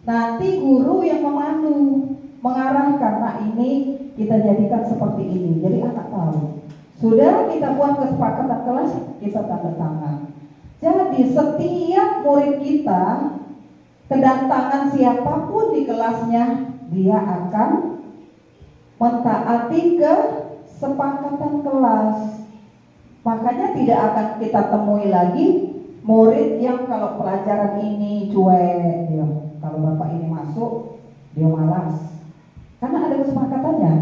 Nanti guru yang memandu, mengarahkan. Nah ini kita jadikan seperti ini. Jadi anak tahu. Sudah kita buat kesepakatan kelas, kita tanda tangan. Jadi setiap murid kita, kedatangan siapapun di kelasnya, dia akan mentaati kesepakatan kelas. Makanya tidak akan kita temui lagi murid yang kalau pelajaran ini cuek, dia kalau bapak ini masuk, dia malas. Karena ada kesepakatannya.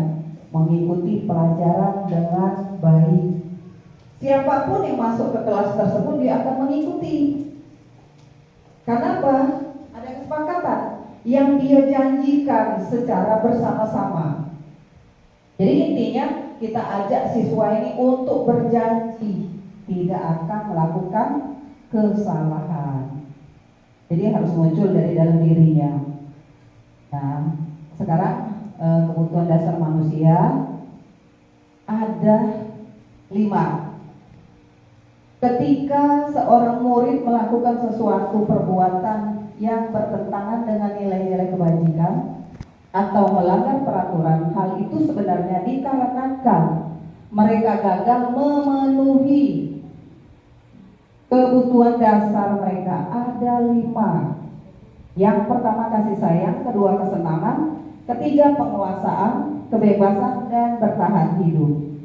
mengikuti pelajaran dengan baik. Siapapun yang masuk ke kelas tersebut dia akan mengikuti. Karena apa? Ada kesepakatan yang dia janjikan secara bersama-sama. Jadi intinya kita ajak siswa ini untuk berjanji tidak akan melakukan kesalahan. Jadi harus muncul dari dalam dirinya. Nah, sekarang kebutuhan dasar manusia ada 5. Ketika seorang murid melakukan sesuatu perbuatan yang bertentangan dengan nilai-nilai kebajikan atau melanggar peraturan, hal itu sebenarnya dikarenakan mereka gagal memenuhi kebutuhan dasar mereka. Ada 5. Yang pertama kasih sayang, kedua kesenangan, ketiga penguasaan, kebebasan, dan bertahan hidup.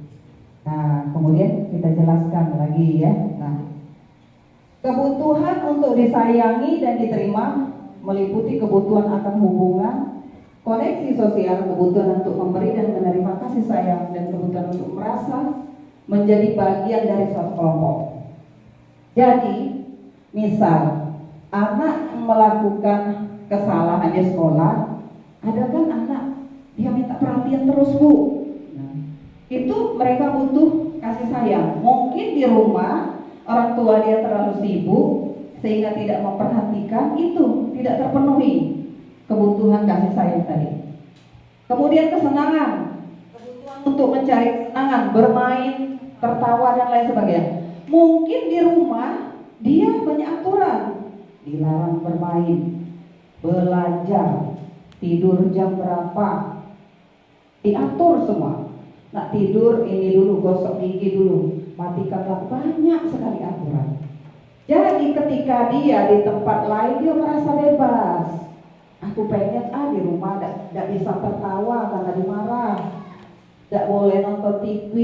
Nah, kemudian kita jelaskan lagi ya. Nah, kebutuhan untuk disayangi dan diterima meliputi kebutuhan akan hubungan, koneksi sosial, kebutuhan untuk memberi dan menerima kasih sayang, dan kebutuhan untuk merasa menjadi bagian dari suatu kelompok. Jadi, misal anak melakukan kesalahan di sekolah, ada kan anak dia minta perhatian terus, Bu. Itu mereka butuh kasih sayang. Mungkin di rumah orang tua dia terlalu sibuk sehingga tidak memperhatikan, itu tidak terpenuhi kebutuhan kasih sayang tadi. Kemudian kesenangan, kebutuhan untuk mencari kesenangan, bermain, tertawa, dan lain sebagainya. Mungkin di rumah dia banyak aturan, dilarang bermain, belajar, tidur jam berapa, diatur semua. Nak tidur ini dulu, gosok gigi dulu, matikan lampu, banyak sekali aturan. Jadi ketika dia di tempat lain dia merasa bebas. Aku pengen di rumah tidak bisa tertawa karena dimarah, tidak boleh nonton TV,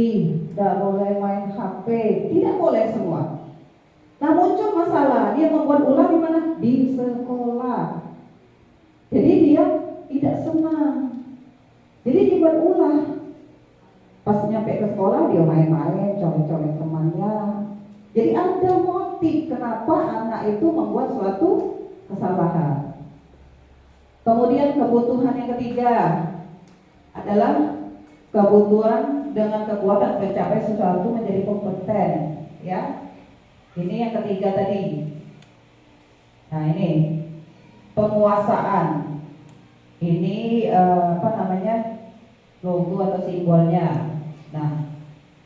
tidak boleh main HP, tidak boleh semua. Nah, muncul masalah, dia membuat ulah di mana? Di sekolah. Jadi dia tidak senang, jadi dibuat ulah. Pas nyampe ke sekolah dia main-main, colek-colek temannya. Jadi ada motif kenapa anak itu membuat suatu kesalahan. Kemudian kebutuhan yang ketiga adalah kebutuhan dengan kekuatan mencapai sesuatu menjadi kompeten, ya. Ini yang ketiga tadi. Nah, ini penguasaan. Ini logo atau simbolnya. Nah,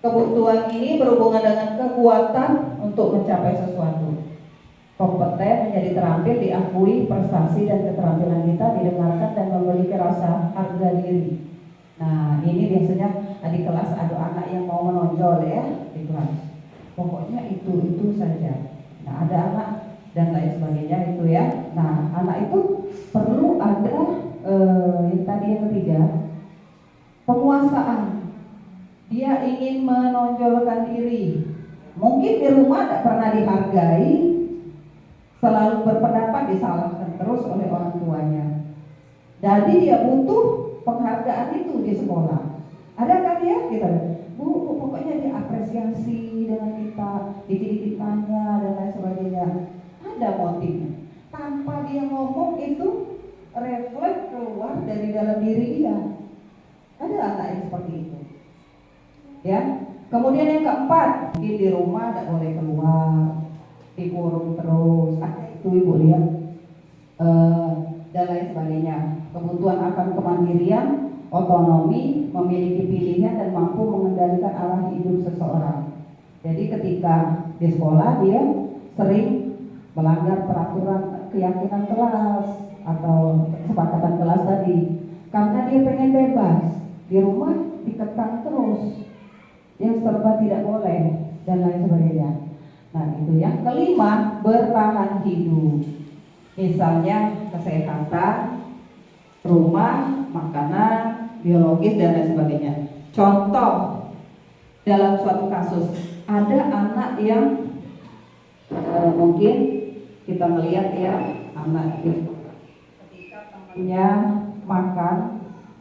kebutuhan ini berhubungan dengan kekuatan untuk mencapai sesuatu. Kompeten menjadi terampil, diakui prestasi dan keterampilan kita didengarkan dan memiliki rasa harga diri. Nah, ini biasanya di kelas ada anak yang mau menonjol ya di kelas. Pokoknya itu saja. Nah, ada anak dan lain sebagainya itu ya. Nah, anak itu perlu ada yang tadi yang ketiga, penguasaan. Dia ingin menonjolkan diri. Mungkin di rumah tidak pernah dihargai, selalu berpendapat disalahkan terus oleh orang tuanya. Jadi dia butuh penghargaan itu di sekolah. Ada kan ya kita, Bu, pokoknya diapresiasi dengan kita, dikit-dikit tanya dan lain sebagainya. Ada motifnya. Tanpa dia ngomong itu refleks keluar dari dalam diri dia. Ada anak yang seperti itu. Ya. Kemudian yang keempat, mungkin di rumah tidak boleh keluar, dikurung terus. Itu Ibu lihat dan lain sebagainya. Kebutuhan akan kemandirian, otonomi, memiliki pilihan dan mampu mengendalikan arah hidup seseorang. Jadi ketika di sekolah dia sering melanggar peraturan keyakinan kelas atau kesepakatan kelas tadi, karena dia pengen bebas. Di rumah dikekang terus, yang serba tidak boleh dan lain sebagainya. Nah, itu yang kelima, bertahan hidup. Misalnya kesehatan, rumah, makanan, biologis dan lain sebagainya. Contoh dalam suatu kasus, ada anak yang mungkin kita melihat ya, anak itu ketika temannya makan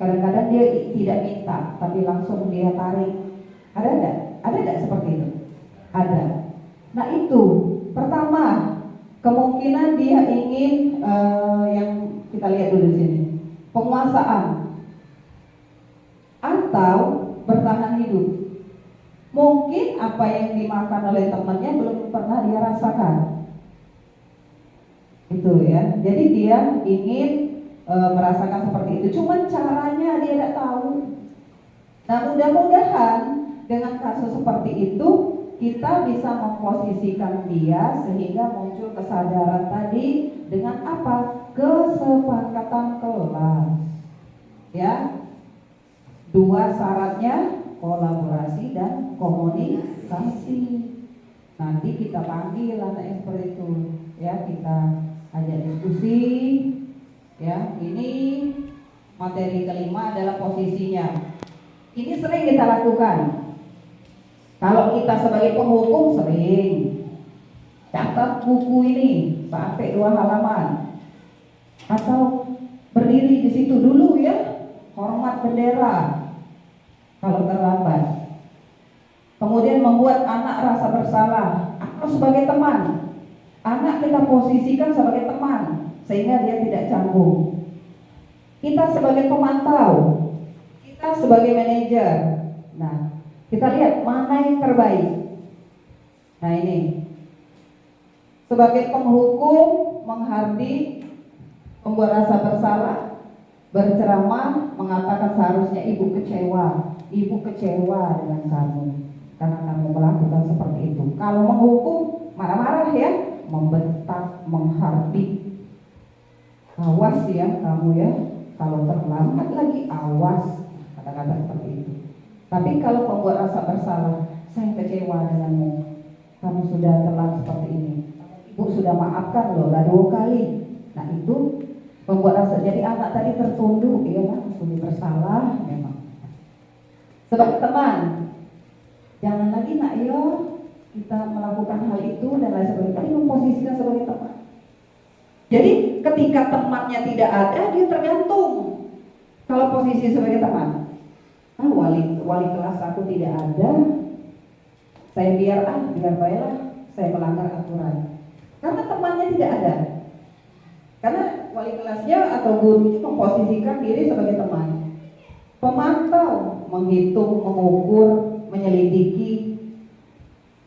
Kadang-kadang dia tidak minta, tapi langsung dia tarik. Ada enggak? Ada enggak seperti itu? Ada. Nah itu, pertama, kemungkinan dia ingin yang kita lihat dulu di sini, penguasaan atau bertahan hidup. Mungkin apa yang dimakan oleh temannya belum pernah dia rasakan. Itu ya. Jadi dia ingin merasakan seperti itu. Cuman caranya dia tidak tahu. Nah, mudah-mudahan dengan kasus seperti itu kita bisa memposisikan dia sehingga muncul kesadaran tadi dengan apa? Kesepakatan kelas. Ya. Dua syaratnya kolaborasi dan komunikasi. Nanti kita panggil anak yang seperti itu, ya kita ajak diskusi. Ya, ini materi kelima adalah posisinya. Ini sering kita lakukan. Kalau kita sebagai penghukum sering catat buku ini sampai 2 halaman, atau berdiri di situ dulu ya, hormat bendera. Kalau terlambat, kemudian membuat anak rasa bersalah atau sebagai teman, anak kita posisikan sebagai teman sehingga dia tidak canggung. Kita sebagai pemantau, kita sebagai manajer. Nah, kita lihat mana yang terbaik. Nah ini, sebagai penghukum menghardik, membuat rasa bersalah, berceramah, mengatakan seharusnya ibu kecewa. Ibu kecewa dengan kamu karena kamu melakukan seperti itu. Kalau menghukum marah-marah ya, membentak, menghardik. Awas ya kamu ya, kalau terlambat lagi awas, kata-kata seperti itu. Tapi kalau membuat rasa bersalah, saya kecewa denganmu, kamu sudah telat seperti ini, ibu sudah maafkan loh, udah 2 kali. Nah itu membuat rasa, jadi anak tadi tertunduk, ya kan, sudah bersalah memang. Sebagai teman, jangan lagi nak yo kita melakukan hal itu dan lain sebagainya. Tadi memposisikan sebagai teman. Jadi ketika temannya tidak ada, dia tergantung. Kalau posisi sebagai teman, wali kelas aku tidak ada, saya biar baiklah, saya melanggar aturan. Karena temannya tidak ada. Karena wali kelasnya atau guru itu memposisikan diri sebagai teman. Pemantau, menghitung, mengukur, menyelidiki.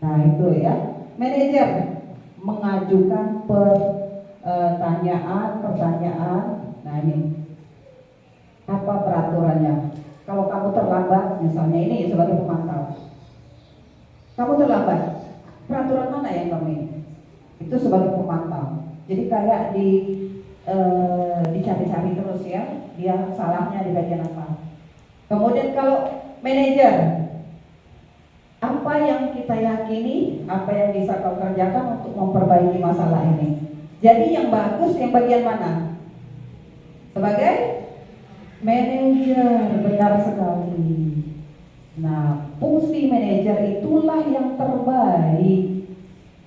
Nah itu ya. Manajer mengajukan pertanyaan. Nah ini apa peraturannya? Kalau kamu terlambat, misalnya ini sebagai pemantau, kamu terlambat, peraturan mana yang kamu? Itu sebagai pemantau. Jadi kayak dicari-cari terus ya, dia salahnya di bagian apa. Kemudian kalau manajer, apa yang kita yakini, apa yang bisa kau kerjakan untuk memperbaiki masalah ini. Jadi yang bagus yang bagian mana? Sebagai manajer, benar sekali. Nah, fungsi manajer itulah yang terbaik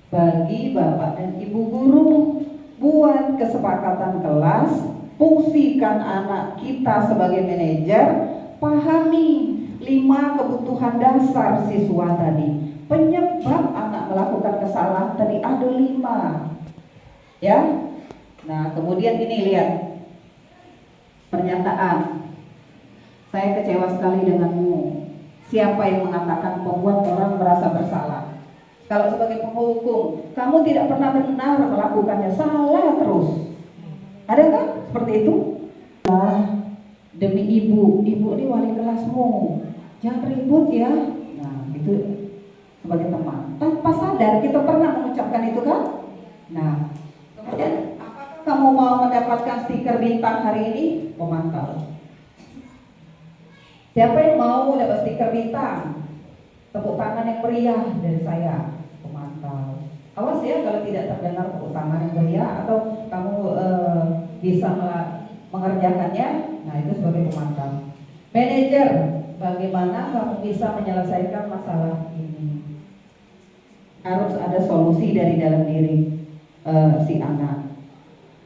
bagi Bapak dan Ibu guru. Buat kesepakatan kelas, fungsikan anak kita sebagai manajer. Pahami 5 kebutuhan dasar siswa tadi. Penyebab anak melakukan kesalahan tadi ada 5. Ya. Nah, kemudian ini lihat pernyataan. Saya kecewa sekali denganmu. Siapa yang mengatakan membuat orang merasa bersalah? Kalau sebagai penghukum, kamu tidak pernah benar melakukannya, salah terus. Ada kan seperti itu? Demi ibu ini wali kelasmu, jangan ribut ya. Nah itu sebagai teman, tanpa sadar kita pernah mengucapkan itu kan. Nah kemudian apakah kamu mau mendapatkan stiker bintang hari ini? Pemantau. Siapa yang mau dapat stiker bintang? Tepuk tangan yang meriah dari saya. Pemantau. Awas ya kalau tidak terdengar tepuk tangan yang meriah atau kamu bisa mengerjakannya. Nah itu sebagai pemantau. Manajer, bagaimana kamu bisa menyelesaikan masalah ini? Harus ada solusi dari dalam diri si anak.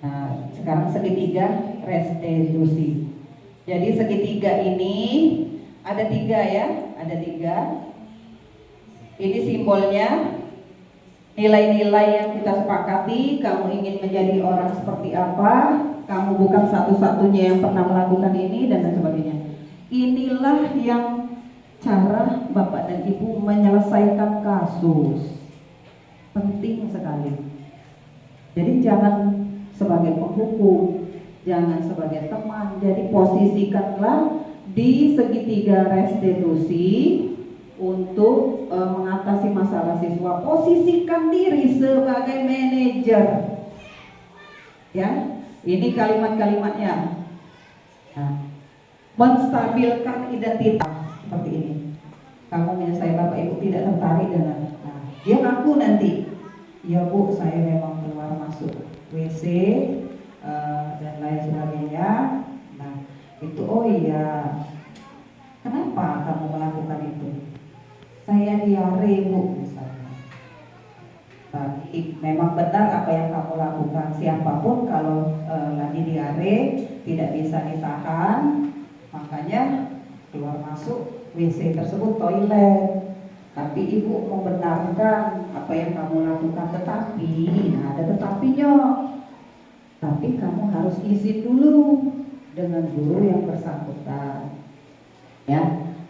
Nah sekarang segitiga restitusi. Jadi segitiga ini ada 3 ya, ada 3. Ini simbolnya nilai-nilai yang kita sepakati. Kamu ingin menjadi orang seperti apa? Kamu bukan satu-satunya yang pernah melakukan ini dan lain sebagainya. Inilah yang cara Bapak dan Ibu menyelesaikan kasus. Penting sekali. Jadi jangan sebagai penghukum, jangan sebagai teman. Jadi posisikanlah di segitiga restitusi untuk mengatasi masalah siswa. Posisikan diri sebagai manajer. Ya, ini kalimat-kalimatnya. Nah, menstabilkan identitas seperti ini. Kamu menyelesaikan Bapak Ibu tidak tertarik dengan. Nah, dia ngaku nanti, ya Bu, saya memang keluar masuk WC dan lain sebagainya. Nah, itu oh iya. Kenapa kamu melakukan itu? Saya diare Bu, misalnya. Tapi memang benar apa yang kamu lakukan. Siapapun kalau lagi diare tidak bisa ditahan, makanya keluar masuk WC tersebut toilet. Tapi Ibu membenarkan apa yang kamu lakukan, tetapi nah ada tetapinya. Tapi kamu harus izin dulu dengan guru yang bersangkutan. Ya.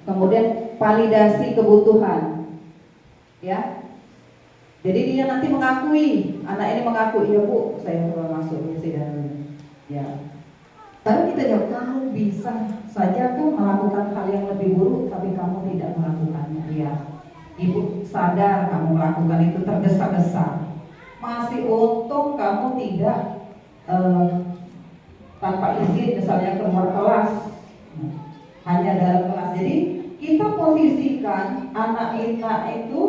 Kemudian validasi kebutuhan. Ya. Jadi dia nanti mengakui, anak ini mengakui, ya Bu, saya keluar masuk WC dan ya. Lalu kita jawab, kamu bisa saja kan melakukan hal yang lebih buruk, tapi kamu tidak melakukannya. Ya. Ibu sadar kamu melakukan itu tergesa-gesa. Masih untung kamu tidak tanpa izin misalnya keluar kelas, hanya dalam kelas. Jadi kita posisikan anak kita itu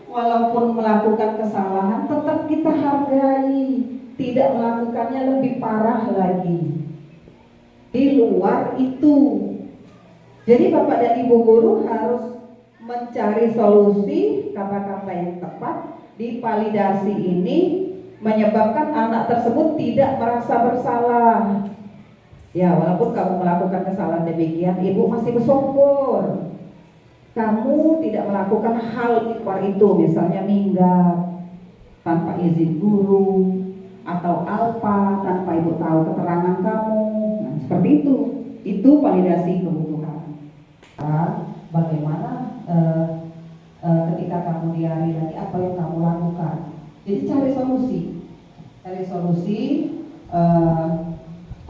walaupun melakukan kesalahan tetap kita hargai, tidak melakukannya lebih parah lagi di luar itu. Jadi Bapak dan Ibu guru harus mencari solusi, kata-kata yang tepat di validasi ini menyebabkan anak tersebut tidak merasa bersalah. Ya, walaupun kamu melakukan kesalahan demikian, Ibu masih bersyukur kamu tidak melakukan hal di luar itu, misalnya minggat tanpa izin guru atau apa tanpa Ibu tahu keterangan kamu. Nah, seperti itu. Itu validasi kebutuhan. Bagaimana ketika kamu diare nanti apa yang kamu lakukan? Jadi cari solusi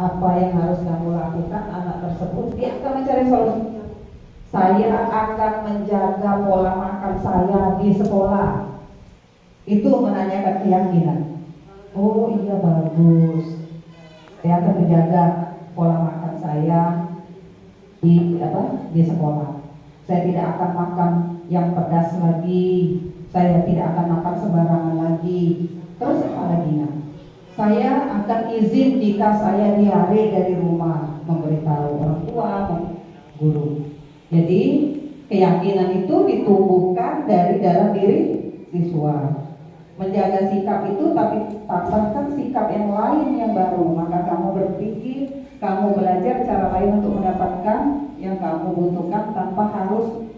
apa yang harus kamu lakukan. Anak tersebut dia akan mencari solusi. Saya akan menjaga pola makan saya di sekolah. Itu menanyakan keyakinan. Oh iya bagus. Saya akan menjaga pola makan saya di sekolah. Saya tidak akan makan yang pedas lagi. Saya tidak akan makan sembarangan lagi. Terus apa lagi? Saya akan izin jika saya diare dari rumah, memberitahu orang tua, guru. Jadi keyakinan itu ditumbuhkan dari dalam diri siswa. Menjaga sikap itu tapi tambahkan sikap yang lain yang baru. Maka kamu berpikir, kamu belajar cara lain untuk mendapatkan yang kamu butuhkan tanpa harus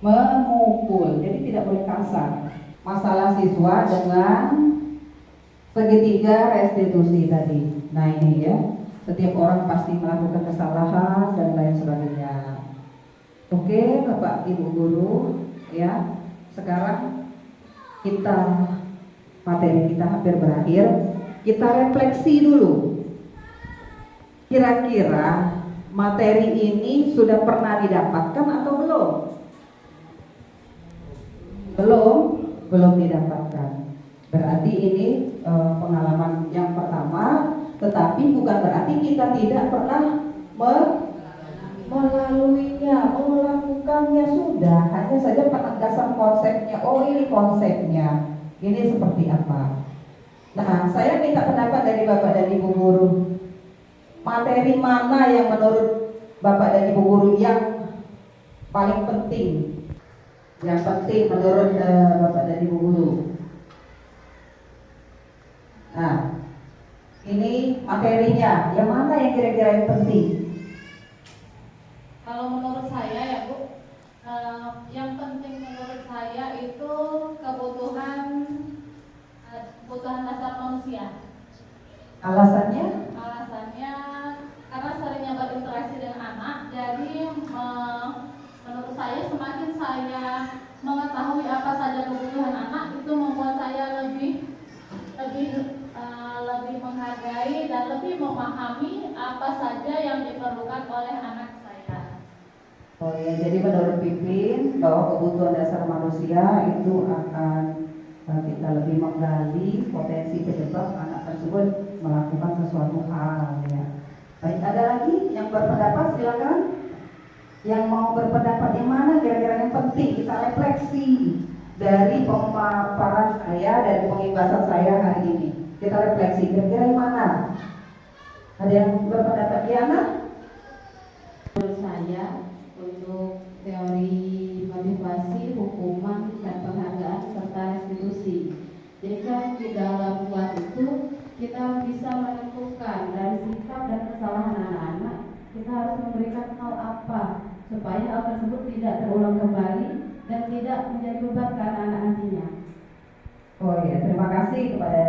memukul. Jadi tidak boleh kasar. Masalah siswa dengan segitiga restitusi tadi. Nah ini ya, setiap orang pasti melakukan kesalahan dan lain sebagainya. Oke Bapak Ibu guru, ya sekarang materi kita hampir berakhir. Kita refleksi dulu. Kira-kira materi ini sudah pernah didapatkan atau belum? Belum didapatkan. Berarti ini pengalaman yang pertama, tetapi bukan berarti kita tidak pernah melaluinya, melakukannya sudah. Hanya saja penegasan konsepnya. Oh ini konsepnya, ini seperti apa. Nah saya minta pendapat dari Bapak dan Ibu guru. Materi mana yang menurut Bapak dan Ibu guru yang paling penting? Yang penting menurut Bapak dan Ibu guru. Nah, ini materinya, yang mana yang kira-kira yang penting? Kalau menurut saya ya Bu, yang penting menurut saya itu kebutuhan dasar manusia. Alasannya? Alasannya karena seringnya berinteraksi dengan anak, jadi menurut saya semakin saya mengetahui apa saja kebutuhan anak, itu membuat saya lebih menghargai dan lebih memahami apa saja yang diperlukan oleh anak saya. Oh ya, jadi menurut Pipin bahwa kebutuhan dasar manusia itu akan kita lebih menggali potensi penyebab anak tersebut melakukan sesuatu hal ya. Baik, ada lagi yang berpendapat, silakan. Yang mau berpendapat yang mana kira-kira yang penting kita refleksi dari pemaparan saya, dari pengibasan saya hari ini. Kita refleksi kira-kira yang mana? Ada yang berpendapat Diana? Menurut saya untuk teori motivasi, hukuman, dan penghargaan serta restitusi. Jadi kan di dalam buat itu kita bisa menentukan dari sikap dan kesalahan anak-anak, kita harus memberikan hal apa supaya hal tersebut tidak terulang kembali dan tidak menjadi beban ke anak-anak nantinya. Oh ya, terima kasih kepada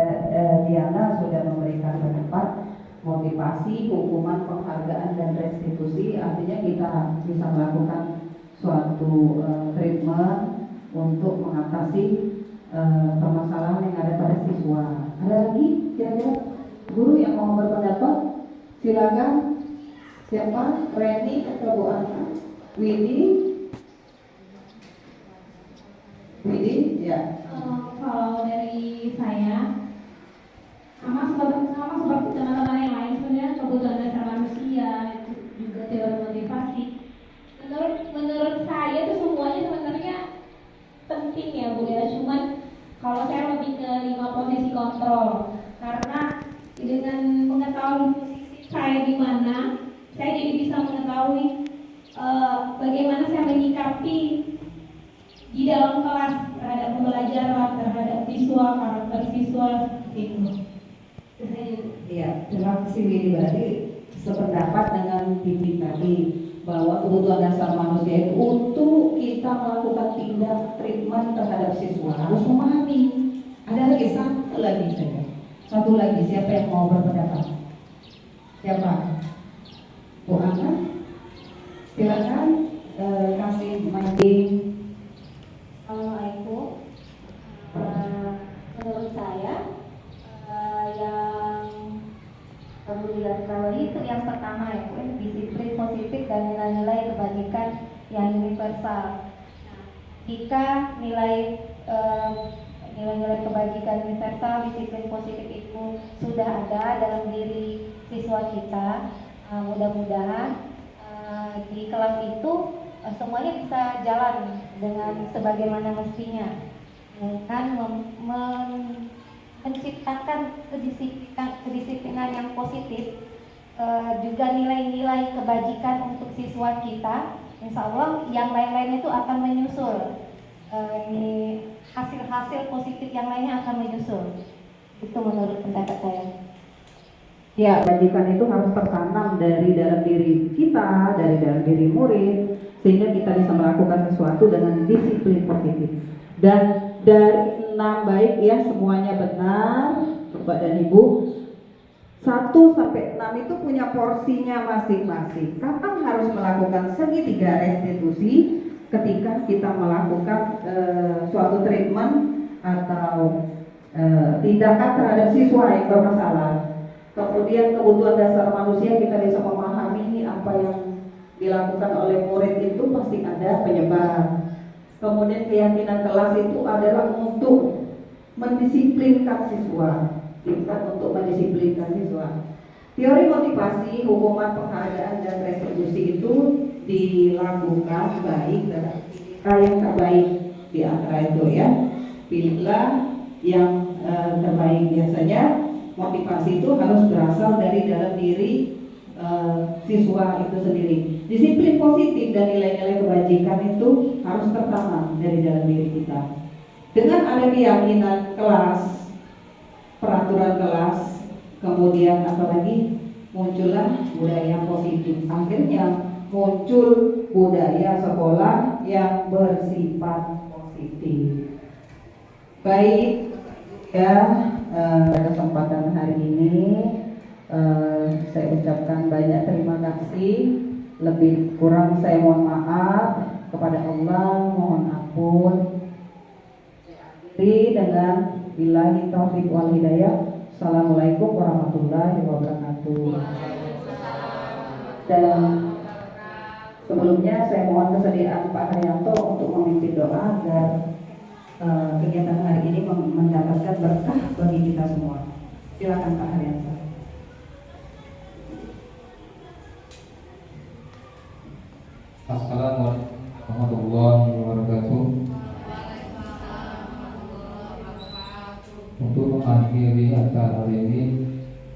Diana sudah memberikan pendapat. Motivasi, hukuman, penghargaan, dan restitusi, artinya kita bisa melakukan suatu treatment untuk mengatasi permasalahan yang ada pada siswa. Ada lagi kira-kira guru yang mau berpendapat? Silakan. Siapa? Reni atau Bu Ana? Widi? Widi? Ya. Kalau dari saya sama seperti teman-teman yang lain, sebenarnya kebutuhan dasar manusia itu juga teori motivasi. Menurut saya itu semuanya sebenarnya penting ya Bu ya. Cuman kalau saya lebih ke 5 posisi kontrol, karena dengan mengetahui posisi saya di mana, saya jadi bisa mengetahui bagaimana saya menyikapi di dalam kelas terhadap pembelajaran, terhadap siswa, karakter siswa seperti itu. Iya, terima kasih Widi. Berarti sependapat dengan Bibi tadi bahwa kebutuhan dasar manusia itu untuk kita melakukan tindak treatment terhadap siswa harus memahami. Ada lagi satu lagi saja. Satu lagi, siapa yang mau berpendapat? Siapa? Bu Ana? Silakan kasih mic. Assalamualaikum. Menurut saya yang perlu digarisbawahi itu yang pertama yaitu disiplin positif dan nilai-nilai kebajikan yang universal. Jika nilai-nilai kebajikan universal, disiplin positif itu sudah ada dalam diri siswa kita, mudah-mudahan di kelas itu semuanya bisa jalan dengan sebagaimana mestinya, kan menciptakan kedisiplinan yang positif, juga nilai-nilai kebajikan untuk siswa kita. Insya Allah yang lain-lain itu akan menyusul, hasil-hasil positif yang lainnya akan menyusul. Itu menurut pendapat saya. Ya, kebajikan itu harus tertanam dari dalam diri kita, dari dalam diri murid, sehingga kita bisa melakukan sesuatu dengan disiplin positif. Dan dari 6 baik ya, semuanya benar Bapak dan Ibu. 1 sampai 6 itu punya porsinya masing-masing. Kapan harus melakukan segitiga restitusi? Ketika kita melakukan suatu treatment atau tindakan terhadap siswa yang bermasalah. Kemudian kebutuhan dasar manusia, kita bisa memahami apa yang dilakukan oleh murid itu pasti ada penyebab. Kemudian keyakinan kelas itu adalah untuk mendisiplinkan siswa, bukan untuk mendisiplinkan siswa. Teori motivasi, hukuman, penghargaan, dan restitusi itu dilakukan baik dan yang terbaik di antara itu ya. Pilihlah yang terbaik. Biasanya motivasi itu harus berasal dari dalam diri siswa itu sendiri. Disiplin positif dan nilai-nilai kebajikan itu harus tertanam dari dalam diri kita. Dengan ada keyakinan kelas, peraturan kelas, kemudian apalagi muncullah budaya positif. Akhirnya muncul budaya sekolah yang bersifat positif. Baik, ya, pada kesempatan hari ini saya ucapkan banyak terima kasih. Lebih kurang saya mohon maaf kepada Allah, mohon ampun. Dengan billahi taufiq wal hidayah. Assalamualaikum warahmatullahi wabarakatuh. Dan sebelumnya saya mohon kesediaan Pak Haryanto untuk memimpin doa agar kegiatan hari ini mendapatkan berkah bagi kita semua. Silakan Pak Haryanto. Assalamualaikum warahmatullahi wabarakatuh. Untuk mengakhiri acara hari ini,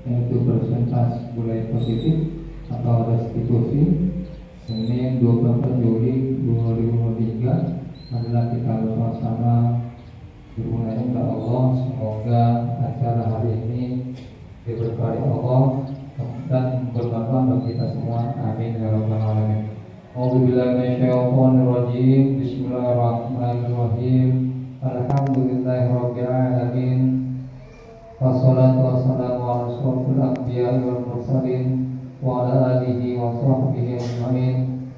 yaitu presentasi budaya positif atau restitusi, Senin 24 Juli 2023 adalah kita bersama dimulai oleh Allah. Semoga acara hari ini diberkahi Allah dan bermanfaat bagi kita semua. Amin ya rabbal alamin. A'udzubillahi minasyaitonir rajim. Bismillahirrahmanirrahim. Alhamdulillahi rabbil alamin. Wassalatu wassalamu ala asyrofil anbiya'i wal mursalin wa ala alihi wa sahbihi ajma'in.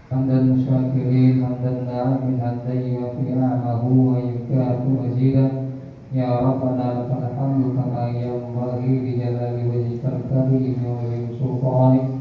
Hamdan syakirin, hamdan na'imin, hamdan yuwafi ni'amahu wa yukafi mazidah. Ya Rabbana lakal hamdu kama yanbaghi li jalali wajhikal karim wa li sultanik.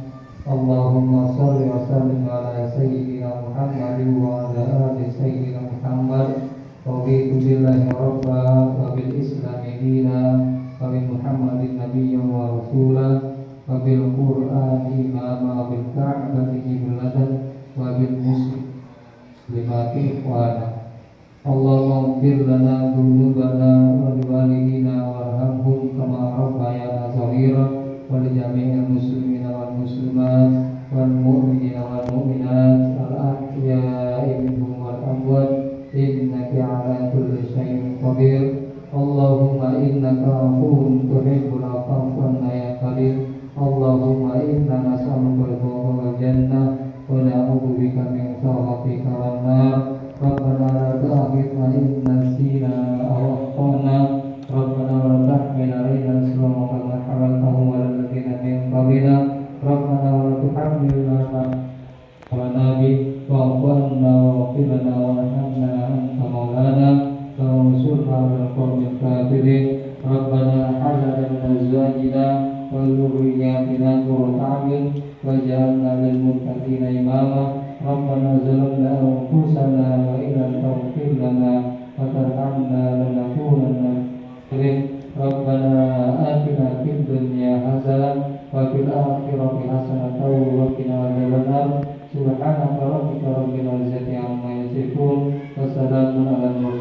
Allahumma shalli wa sallim ala sayyidina Muhammadin wa ala ali sayyidina Muhammad. Raditu billahi rabba wa bil islami dina wa bi Muhammadin nabiyyan wa rasula wa bil qur'ani imama wa bil ka'bati qiblatan wa bil muslimati ikhwana. Allahumma ighfir lana dhunubana wa liwalidina warhamhum kama rabbayana shaghira wa li jami'il muslimina wal muslimat wal mu'minina wal mu'minat al ahya'i minhum wal amwat innaka ala kulli syai'in qadir. Allahumma innaka afuwwun tuhibbul afwa ya karim. Allahumma inna nas'aluka al-fawza wal jannah wa na'udzu bika min sakhatika wan nar. Rabbana la tu'akhidhna in nasina aw akhtana. Rabbana la tahmil 'alaina isran kama hamaltahu 'alal ladzina min qablina. Rabbana la tuhammilna ma la nabi wa'fu 'anna waghfir lana warhamna anta maulana wansurna 'alal qawmil kafirin. Rabbana hab lana min azwajina wa dhurriyyatina qurrata a'yun waj'alna lil muttaqina imama. Rabbana zalamna anfusana wa in lam taghfir lana wa tarhamna lanakunanna minal Rabbana atina fid dunya hasanah wa fil akhirati hasanah wa qina adzabannar. Subhanaka rabbika rabbil izzati amma yasifun wa salamun alal mursalin.